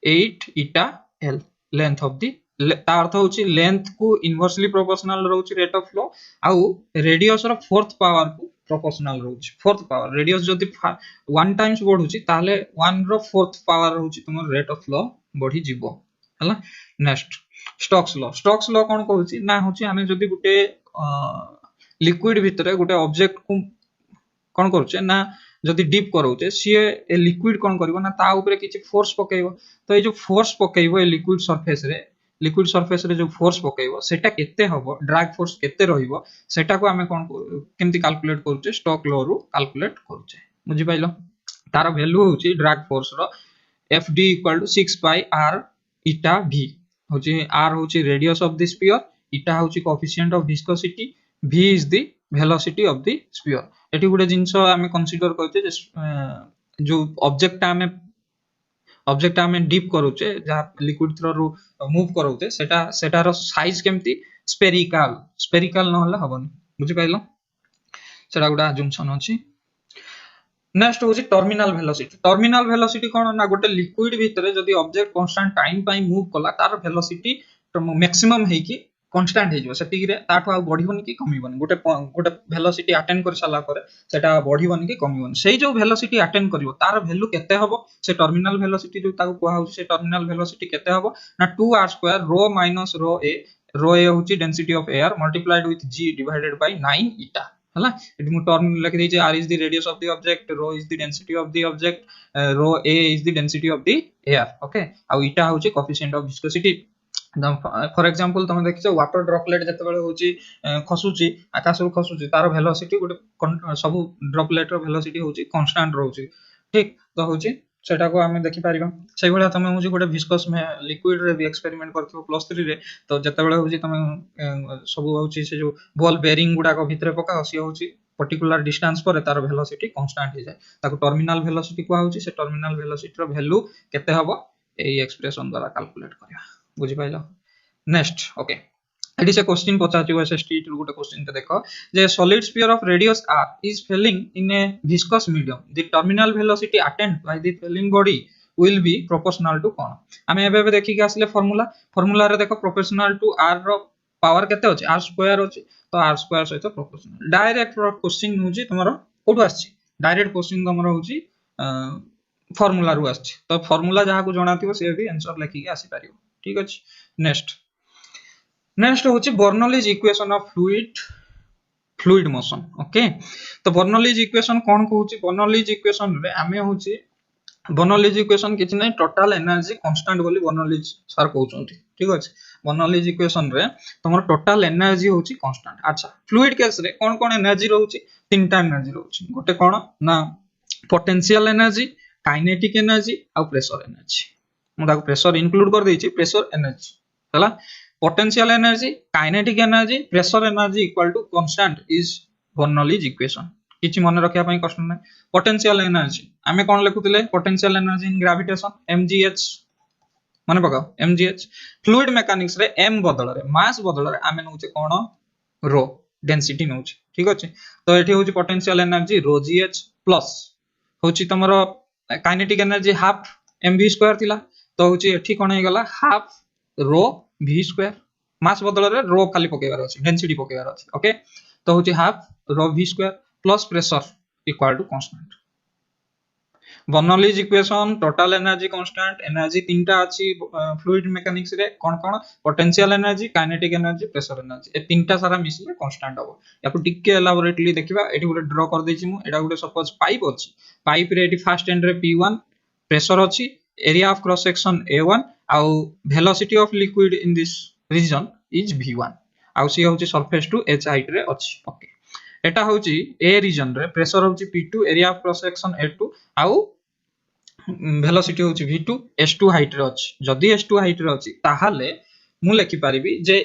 8 eta l length of the ता अर्थ होची लेंथ को इनवर्सली प्रोपोर्शनल रहउची रेट ऑफ फ्लो आउ रेडियस रो fourth power को प्रोपोर्शनल रहउची फोर्थ पावर रेडियस जदी 1 टाइम्स बढ़ुची ताले 1 रो फोर्थ पावर रहउची तुम रेट ऑफ फ्लो बढ़ी जिवो हला। नेक्स्ट स्टोक्स लॉ कौन कहूची ना होची हमें जदी गुटे लिक्विड भितरे गुटे ऑब्जेक्ट को कौन करूचे ना जदी डीप करूचे सी ए लिक्विड कौन करिवो ना ता ऊपर किछि फोर्स पकेइबो तो ए जो फोर्स पकेइबो ए लिक्विड सरफेस रे जो फोर्स पकेइबो सेटा केते हबो ड्रैग फोर्स केते रहिबो सेटा को हमें कौन केमति कैलकुलेट करूचे स्टोक लॉ रू कैलकुलेट करूचे बुझी पाइलो तार वैल्यू होची ड्रैग फोर्स रो FD equal to 6 pi r eta v होची r होची radius of the sphere eta होची coefficient of viscosity v is the velocity of the sphere एठी गुटे जिंसो हमें कंसीडर करते जो ऑब्जेक्ट हमें डीप करूचे जहाँ लिक्विड थ्रो रू मूव करूचे सेटार साइज केमती स्पेरिकल नहले हबनी बुझी पाइलो सेटा गुडा अजम्पशन अछि नेक्स्ट होची टर्मिनल वेलोसिटी कोन ना गोटे लिक्विड भितरे जदी ऑब्जेक्ट कांस्टेंट टाइम पई मूव कला तार वेलोसिटी मैक्सिमम है कि कांस्टेंट हे जो सेटिक रे ताठो आ बढ़िबोनी कि कमिबोनी गोटे वेलोसिटी अटेन कर साला करे सेटा बढ़िबोनी कि कमिबोनी सेही जो वेलोसिटी अटेन करिवो तार वैल्यू केते हबो से टर्मिनल वेलोसिटी जो ताको कोहा होची से टर्मिनल वेलोसिटी केते हबो ना 2r² रो माइनस रो ए होची density of air multiplied with g divided by 9 eta हला इट मु टर्म लिख दी r is the radius of the object rho is the density of the object rho a is the density of the air okay आ eta होची coefficient of viscosity for example तुम देखिছো water droplet जते बेले होची खसुची आकाश रो खसुची तार velocity गोटे सब ड्रॉपलेट रो वेलोसिटी होची कांस्टेंट रहउची ठीक तो होची सेटा को हमें देखि पारिबा सेही बेला तमे होची गोटे विस्कस में लिक्विड रे भी एक्सपेरिमेंट करथिबो +3 रे तो जते बेले होची तमे सब होची से जो बॉल बेरिंग गुडा को भितरे पका हसी होची पर्टिकुलर डिस्टेंस पर तार वेलोसिटी कांस्टेंट हे जाय ताको टर्मिनल वेलोसिटी को होची से टर्मिनल वेलोसिटी रो वैल्यू केते हबो एई एक्सप्रेशन द्वारा कैलकुलेट करिया बुझी पाइलो नेक्स्ट ओके एडी से क्वेश्चन पचाचिबो एसएसटी रू गोटे क्वेश्चन ते देखो जे solid sphere of radius r is falling in a viscous medium the terminal velocity attained by the falling body will be proportional to कोन हमें एबे देखि के आसले फार्मूला रे देखो proportional to r रो पावर केते होची r स्क्वायर होची तो r स्क्वायर सहित प्रोपोर्शनल डायरेक्ट क्वेश्चन होची तमरो कोठो आछि डायरेक्ट क्वेश्चन तमरो होची फार्मूला रू आछि तो फार्मूला जहा को जणातिबो से भी आंसर लिखि के आसी पारियो ठीक अछि नेक्स्ट होची Bernoulli's equation of fluid motion okay तो बर्नौलीज इक्वेशन कोन कहूची बर्नौलीज इक्वेशन रे हमें होची बर्नौलीज इक्वेशन किछ नै टोटल एनर्जी कांस्टेंट बोली बर्नौलीज सर कहउछंती ठीक अछि बर्नौलीज इक्वेशन रे तमर टोटल एनर्जी होची कांस्टेंट अच्छा फ्लूइड केस रे कोन कोन एनर्जी रहउची तीनटा एनर्जी रहउची गोटे कोन ना पोटेंशियल एनर्जी काइनेटिक एनर्जी आ प्रेशर एनर्जी मुदा प्रेशर इंक्लूड कर देछि प्रेशर एनर्जी हला potential energy kinetic energy pressure energy equal to constant is Bernoulli's equation किछि मन रखिया पई कष्ट नै पोटेंशियल एनर्जी हमें कोन लिखुतिले potential energy in gravitation mgh माने पकाओ mgh फ्लूइड मैकेनिक्स रे m बदल रे मास बदल रे हमें नउचे कोन रो डेंसिटी नउचे ठीक अछि तो एठी होची पोटेंशियल एनर्जी रो gh प्लस होची तमरो काइनेटिक एनर्जी हाफ mv² थिला तो होची एठी कोन हे गला हाफ रो v² मास बदल रे रो खाली पकेबार अछि डेंसिटी पकेबार अछि ओके तो होची half rho v² plus pressure equal to constant Bernoulli's equation total energy constant energy तीनटा अछि फ्लूइड मैकेनिक्स रे कोन कोन potential energy kinetic energy pressure energy ए तीनटा सारा मिसले कांस्टेंट हो याको टिके एलाबोरेटली देखिबा एठी गोटे ड्रा कर देछि मु एटा गोटे सपोज पाइप अछि पाइप रे एठी फर्स्ट एंड रे p1 प्रेशर अछि area of cross section a1 आउ velocity of liquid in this region is v1 आउ सी होची सरफेस टू h हाइट रे अछि ओके एटा होची a रीजन रे प्रेशर होची p2 area of cross section a2 आउ वेलोसिटी होची v2 s2 हाइट रे अछि जदी s2 हाइट रे अछि ताहाले मु लिखि परिबी जे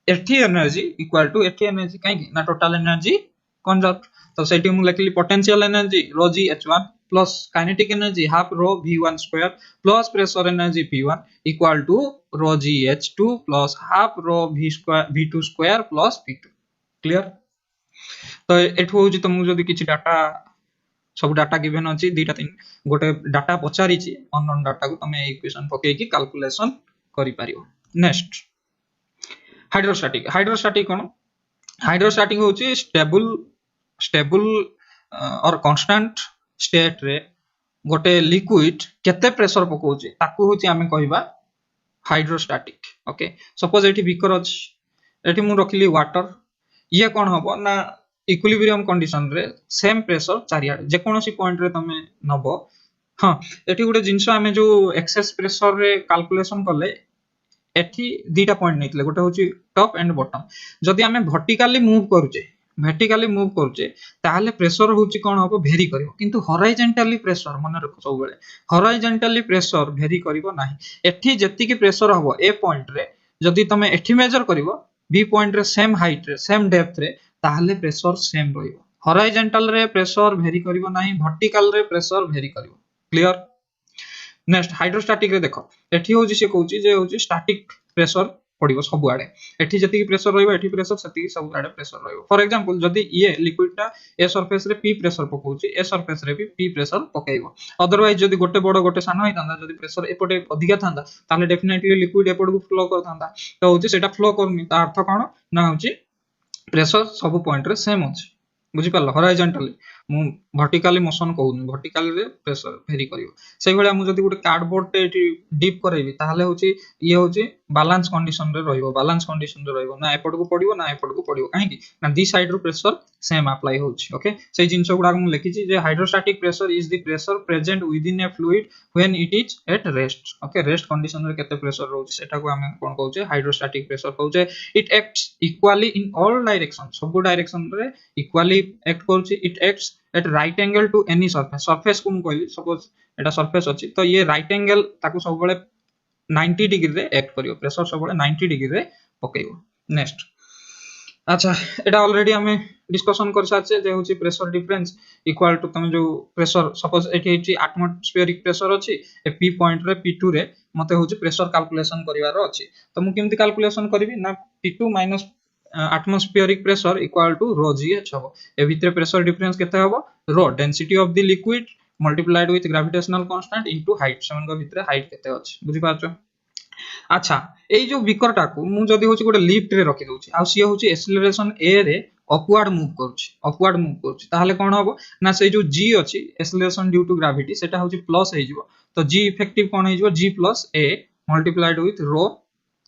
एठी एनर्जी इक्वल टू एठी एनर्जी काई ना टोटल एनर्जी कंजर्व तो सेठी मु लिखली potential energy rho g h1 plus kinetic energy half rho v1 square plus pressure energy p1 equal to rho g h2 plus half rho v2 square plus p2 clear तो एठो होची तुम जदी किछि डाटा सब डाटा गिवन अछि दीटा तीन गोटे डाटा पचारि छि अननोन डाटा को तमे इक्वेशन पके की कैलकुलेशन करि पारियो नेक्स्ट हाइड्रोस्टैटिक कोन हाइड्रोस्टैटिक होची स्टेबल और कांस्टेंट स्टेट रे गोटे लिक्विड केते प्रेशर पकोची ताकू होची हमें कहबा हाइड्रोस्टैटिक ओके सपोज एठी बीकर अछि एठी मु रखिली वाटर ये कोन हबो ना इक्विलिब्रियम कंडीशन रे सेम प्रेशर चारियाडे जे कोनोसी पॉइंट रे तमे नबो हां एठी गुटे जिंस आमे जो एक्सेस प्रेशर रे कैलकुलेशन करले एठी दीटा पॉइंट नैतले गोटे होची टॉप एंड बॉटम जदि आमे वर्टिकली मूव करूचे ताहले प्रेशर होची कोन हबो भेरी करिवो किंतु हॉरिजॉन्टली प्रेशर मन रखो सब बेले हॉरिजॉन्टली प्रेशर भेरी करिवो नाही एठी जति की प्रेशर हबो ए पॉइंट रे जदि तमे एठी मेजर करिवो बी पॉइंट रे सेम हाइट रे सेम डेप्थ रे ताहले प्रेशर सेम रहिवो हॉरिजॉन्टल रे प्रेशर भेरी करिवो नाही वर्टिकल रे प्रेशर भेरी करिवो क्लियर नेक्स्ट हाइड्रोस्टैटिक रे देखो एठी होची से कहूची जे होची स्टैटिक प्रेशर पड़िबो सब आडे एठी जति प्रेशर रहइबो एठी प्रेशर सति सब आडे प्रेशर रहइबो फॉर एग्जांपल जदि ये लिक्विड टा ए सरफेस रे पी प्रेशर पकोची ए सरफेस रे भी पी प्रेशर पकेइबो अदरवाइज जदि गोटे बड़ गोटे सानो होइतांदा जदि प्रेशर एपटे अधिका थांदा ताले डेफिनेटली लिक्विड एपट को फ्लो करथांदा तो होची सेटा फ्लो करनी ता अर्थ कोन ना होची प्रेशर सब पॉइंट रे सेम अछि बुझी पारलो हॉरिजॉन्टली मु वर्टिकली मोशन कहूनी वर्टिकली रे प्रेशर भेरी करिवो सेहि भलिया मु जदि गुटे कार्डबोर्ड टे एठी डिप करैबी ताहाले होची ये होची बैलेंस कंडीशन रे रहिबो ना एपट को पडिवो ना एपट को पडिवो काहे कि ना दी साइड रो प्रेशर सेम अप्लाई होची ओके सेहि जिंस गुडा मु लिखिची जे hydrostatic pressure is the pressure present within a fluid when it is at rest okay rest condition रे केते प्रेशर रहउची सेटा को हमें कोन कहउचे हाइड्रोस्टैटिक प्रेशर कहउचे it acts equally in all direction सब डायरेक्शन रे इक्वली एक्ट करूची it acts at right angle to any surface को मु कहली सपोज एटा सरफेस अछि तो ये राइट एंगल ताको सब बेले 90 डिग्री रे एक्ट करियो प्रेशर सब बेले 90 डिग्री रे पकेइबो नेक्स्ट अच्छा एटा ऑलरेडी हमें डिस्कशन कर साचे जे होची प्रेशर डिफरेंस इक्वल टू तमे जो प्रेशर सपोज एठी एटमॉस्फेरिक प्रेशर अछि ए पी पॉइंट रे P2 रे मते होची प्रेशर कैलकुलेशन करिवार अछि तो मु केमति कैलकुलेशन करबी ना P2 minus atmospheric pressure equal to rho gh हबो ए भितरे प्रेशर डिफरेंस केते हबो rho density of the liquid multiplied with gravitational constant into height seven को भितरे हाइट केते अछि बुझि पाछो अच्छा एई जो बीकर टाको मु जदी होची गोटे लिफ्ट रे रखि दोची आ सी होची एक्सेलरेशन a रे अपवर्ड मूव करूची ताहले कोन हबो ना से जो g अछि एक्सेलरेशन ड्यू टू ग्रेविटी सेटा होची प्लस हे जिवो तो g इफेक्टिव कोन हे जिवो g plus a multiplied with rho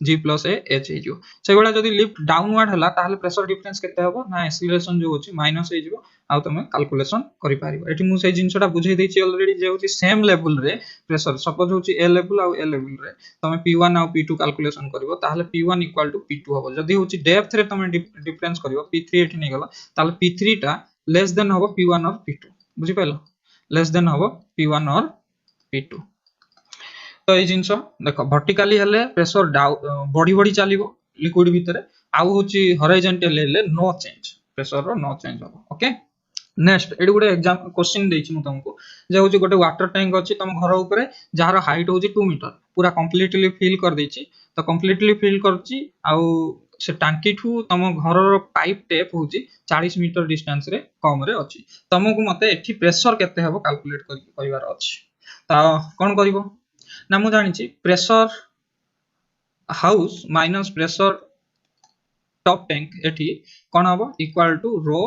g plus a h हे जिवो से बेला जदी लिफ्ट डाउनवर्ड हला ताहले प्रेशर डिफरेंस केते हबो ना एक्सेलरेशन जो होची माइनस हे जिवो आ तमे कैलकुलेशन करि पारिबो एठी मु से जिंसटा बुझै दैछि ऑलरेडी जे होची सेम लेवल रे प्रेशर सपोज होची a लेवल आ a लेवल रे तमे p1 आ p2 कैलकुलेशन करिवो ताहले p1 p2 हबो जदी होची डेप्थ रे तमे डिफरेंस करिवो p3 एठी नै गला ताहले p3 टा लेस देन हबो p1 और p2 बुझि पाइलो लेस देन हबो p1 और p2 तो ये जिंस देखो वर्टिकली हेले प्रेशर बढ़ी बढ़ी चलिबो लिक्विड भीतर आउ होची हॉरिजॉन्टल हेले नो चेंज प्रेशर रो नो चेंज हो ओके नेक्स्ट एडी गुटे एग्जाम क्वेश्चन देछि मु तुमको जे होची गोटे वाटर टैंक अछि तम घर ऊपर जहार हाइट होची 2 मीटर पूरा कंप्लीटली फिल कर देछि तो कंप्लीटली फिल करछि आउ से टांकी ठू तम घर रो पाइप टेप होची 40 मीटर डिस्टेंस रे कम रे अछि तमको मते एठी प्रेशर केते हबो कैलकुलेट करिवार अछि ता कोन करिवो ना मु जानि pressure house minus pressure top tank एठी कोन हबो equal to rho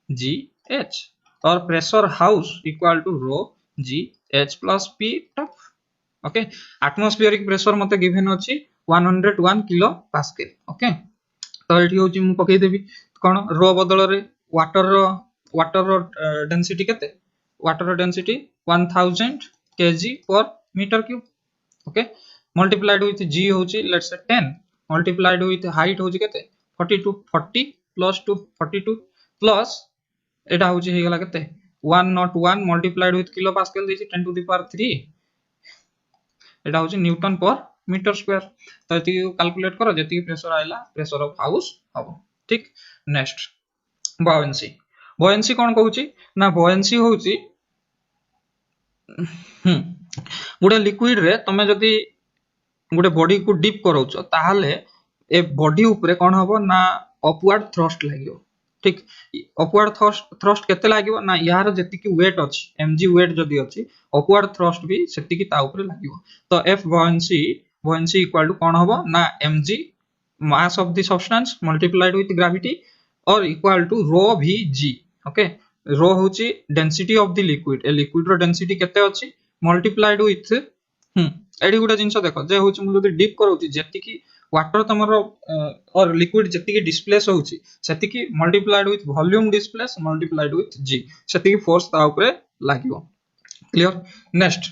g h और pressure house equal to rho g h plus p top okay atmospheric pressure मते गिवन अछि 101 किलो पास्कल ओके तो एठी होची मु पकई देबी कोन रो बदल रे वाटर रो डेंसिटी केते वाटर रो density 1000 kg per metre cube okay multiplied with g होची let's say 10 multiplied with height होची केते 42 40 प्लस 2 42 प्लस एटा होची हे गला केते 101 मल्टीप्लाइड विथ किलो पास्कल देची 10 टू द पावर 3 एटा होची न्यूटन पर मीटर स्क्वायर तो एती कैलकुलेट करो जति प्रेशर आइला प्रेशर ऑफ हाउस हबो ठीक नेक्स्ट बुयांसी कोन कहूची ना बुयांसी होची गोटे लिक्विड रे तमे जदी गोटे बॉडी को डिप करोचो ताहाले ए बॉडी ऊपर कोन हबो ना अपवर्ड थ्रस्ट लागियो ठीक अपवर्ड थ्रस्ट केते लागियो ना यार जति की वेट अछि mg वेट जदी अछि अपवर्ड थ्रस्ट भी सेति की ता ऊपर लागियो तो f buoyancy इक्वल टू कोन हबो ना mg mass of the substance multiplied with gravity और equal to rho vg okay rho होची डेंसिटी ऑफ द लिक्विड ए लिक्विड रो डेंसिटी केते अछि मल्टीप्लाइड विथ एडी गुडा जिंस देखो जे होची मु जदी डिप करूची जेति की वाटर तुमर और लिक्विड जति डिस्प्लेस होउची सेति की multiplied with volume displace multiplied with g सेति की फोर्स ता ऊपर लागिवो क्लियर नेक्स्ट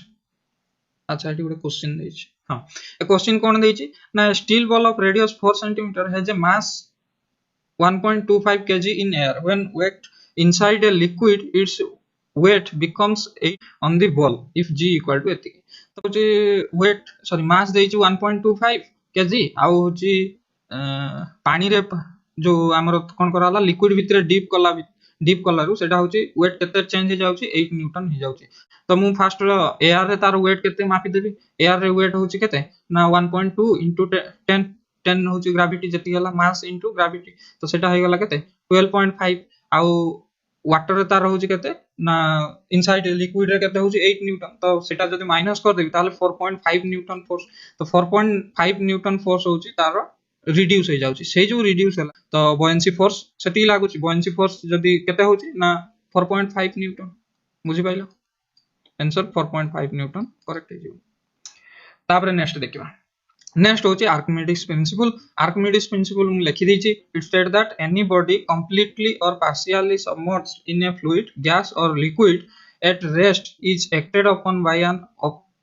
अच्छा एटी गोटे क्वेश्चन देछि हां ए क्वेश्चन कोन देछि ना steel ball of radius 4 cm has a mass 1.25 kg in air when weight inside a liquid its weight becomes 8 on the ball if g equal to एति तो जे weight sorry mass देछि 1.25 kg आ होछि पानी रे जो हमर कोन कराला लिक्विड भितरे डीप कलारु सेटा होछि weight केते चेंज हो जाउछि 8 न्यूटन हो जाउछि तो मु फास्ट एयर रे तार weight केते मापी देबी एयर रे weight होछि केते ना 1.2 into 10 होछि ग्रेविटी जति गला मास इनटू ग्रेविटी तो सेटा हे गला केते 12.5 आउ वाटर रे तार होछि केते ना इनसाइड लिक्विड रे केते होछि 8 न्यूटन तो सेटा जदि माइनस कर देबी ताले 4.5 न्यूटन फोर्स तो 4.5 न्यूटन फोर्स होछि तार रिड्यूस हो जाउछि से जो रिड्यूस होला तो बॉयंसी फोर्स सेति लागुछि बॉयंसी फोर्स जदि केते होछि ना 4.5 न्यूटन बुझि पाइलो आंसर 4.5 न्यूटन करेक्ट हे जिवो तापर नेक्स्ट देखिबा नेक्स्ट होची आर्किमिडीज प्रिंसिपल मु लिखि देछि it state that any body completely or partially submerged in a fluid gas or liquid at rest is acted upon by an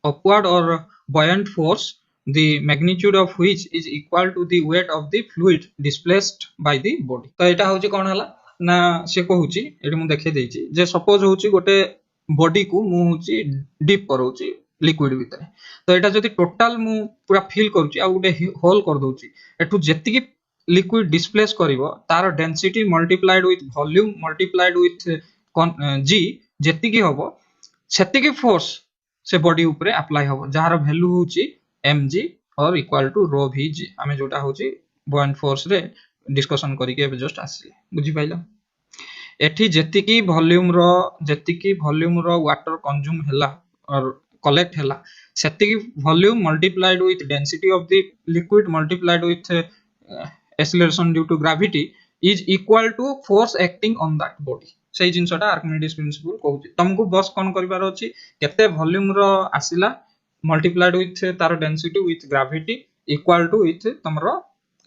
upward or buoyant force the magnitude of which is equal to the weight of the fluid displaced by the body तो एटा होची कोन हला ना से कहूची eighty मु देखै देछि जे suppose होची गोटे बॉडी को मु होची डीप करौची लिक्विड भितर तो एटा जदि टोटल मु पूरा फिल करूची आ गोटे होल कर दोची एठु जेति की लिक्विड डिस्प्लेस करिवो तार density multiplied with volume multiplied with g जेति की होबो सेति की फोर्स से बॉडी ऊपर अप्लाई होबो जहार वैल्यू होची mg और इक्वल टू रो vg हमें जोटा होची बॉयंट फोर्स रे डिस्कशन करिके एबे जस्ट आसीले बुझी पाइलो एठी जेति की वॉल्यूम रो वाटर कंज्यूम हैला और कलेक्ट हैला सेति की volume multiplied with density of the liquid multiplied with acceleration due to gravity is equal to force acting on that body सेही जिंसटा आर्किमिडीज प्रिंसिपल कहउची तुमको बस कोन करबार अछि केते वॉल्यूम रो आसिला मल्टीप्लाइड विथ तार density with gravity equal to with तमरो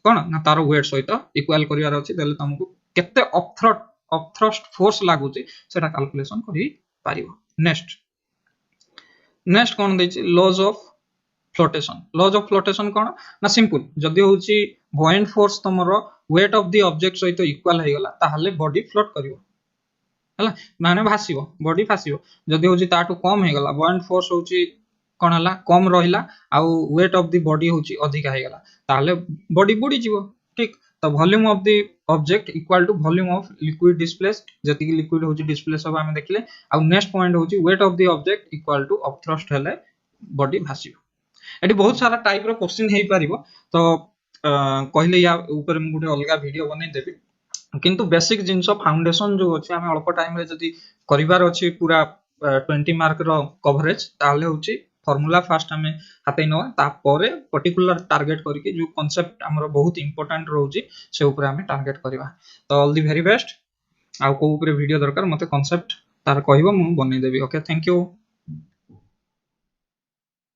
कोन ना तार वेट सहित इक्वल करिवार अछि देले तुमको केते अपथ्रस्ट फोर्स लागुची सेटा कैलकुलेशन करि पारिबो नेक्स्ट कोन दैछि लॉज ऑफ फ्लोटेशन कोन ना सिंपल जदी होची buoyant फोर्स तमरो वेट ऑफ द ऑब्जेक्ट सहित इक्वल हे गला ताहले बॉडी फ्लोट करिवो हला माने भासिबो बॉडी भासिबो जदी होची ताटू कम हे गला buoyant फोर्स होची कोन हला कम रहिला आ वेट ऑफ द बॉडी होची अधिक हे गला ताहले बॉडी बुडी जीवो ठीक तो volume of the object equal to volume of liquid displaced जति की लिक्विड होची डिस्प्लेस सब हमें देखले आ नेक्स्ट पॉइंट होची weight of the object equal to upthrust हेले बॉडी भासिबो एटी बहुत सारा टाइप रो क्वेश्चन हे पारिबो तो कहले या ऊपर मु गुटे अलगा वीडियो बनै देबी किंतु बेसिक जिंस फाउंडेशन जो अछि हमें अल्प टाइम रे जदी करिवार अछि पूरा 20 मार्क रो कवरेज ताले होछि फार्मूला फास्ट हमें हाते न ता परे पर्टिकुलर टारगेट करके जो कांसेप्ट हमरो बहुत इंपोर्टेंट रहउछि से ऊपर हमें टारगेट करबा तो ऑल द वेरी बेस्ट आ को ऊपर वीडियो दरकार मते कांसेप्ट तार कहबो मु बनै देबी ओके थैंक यू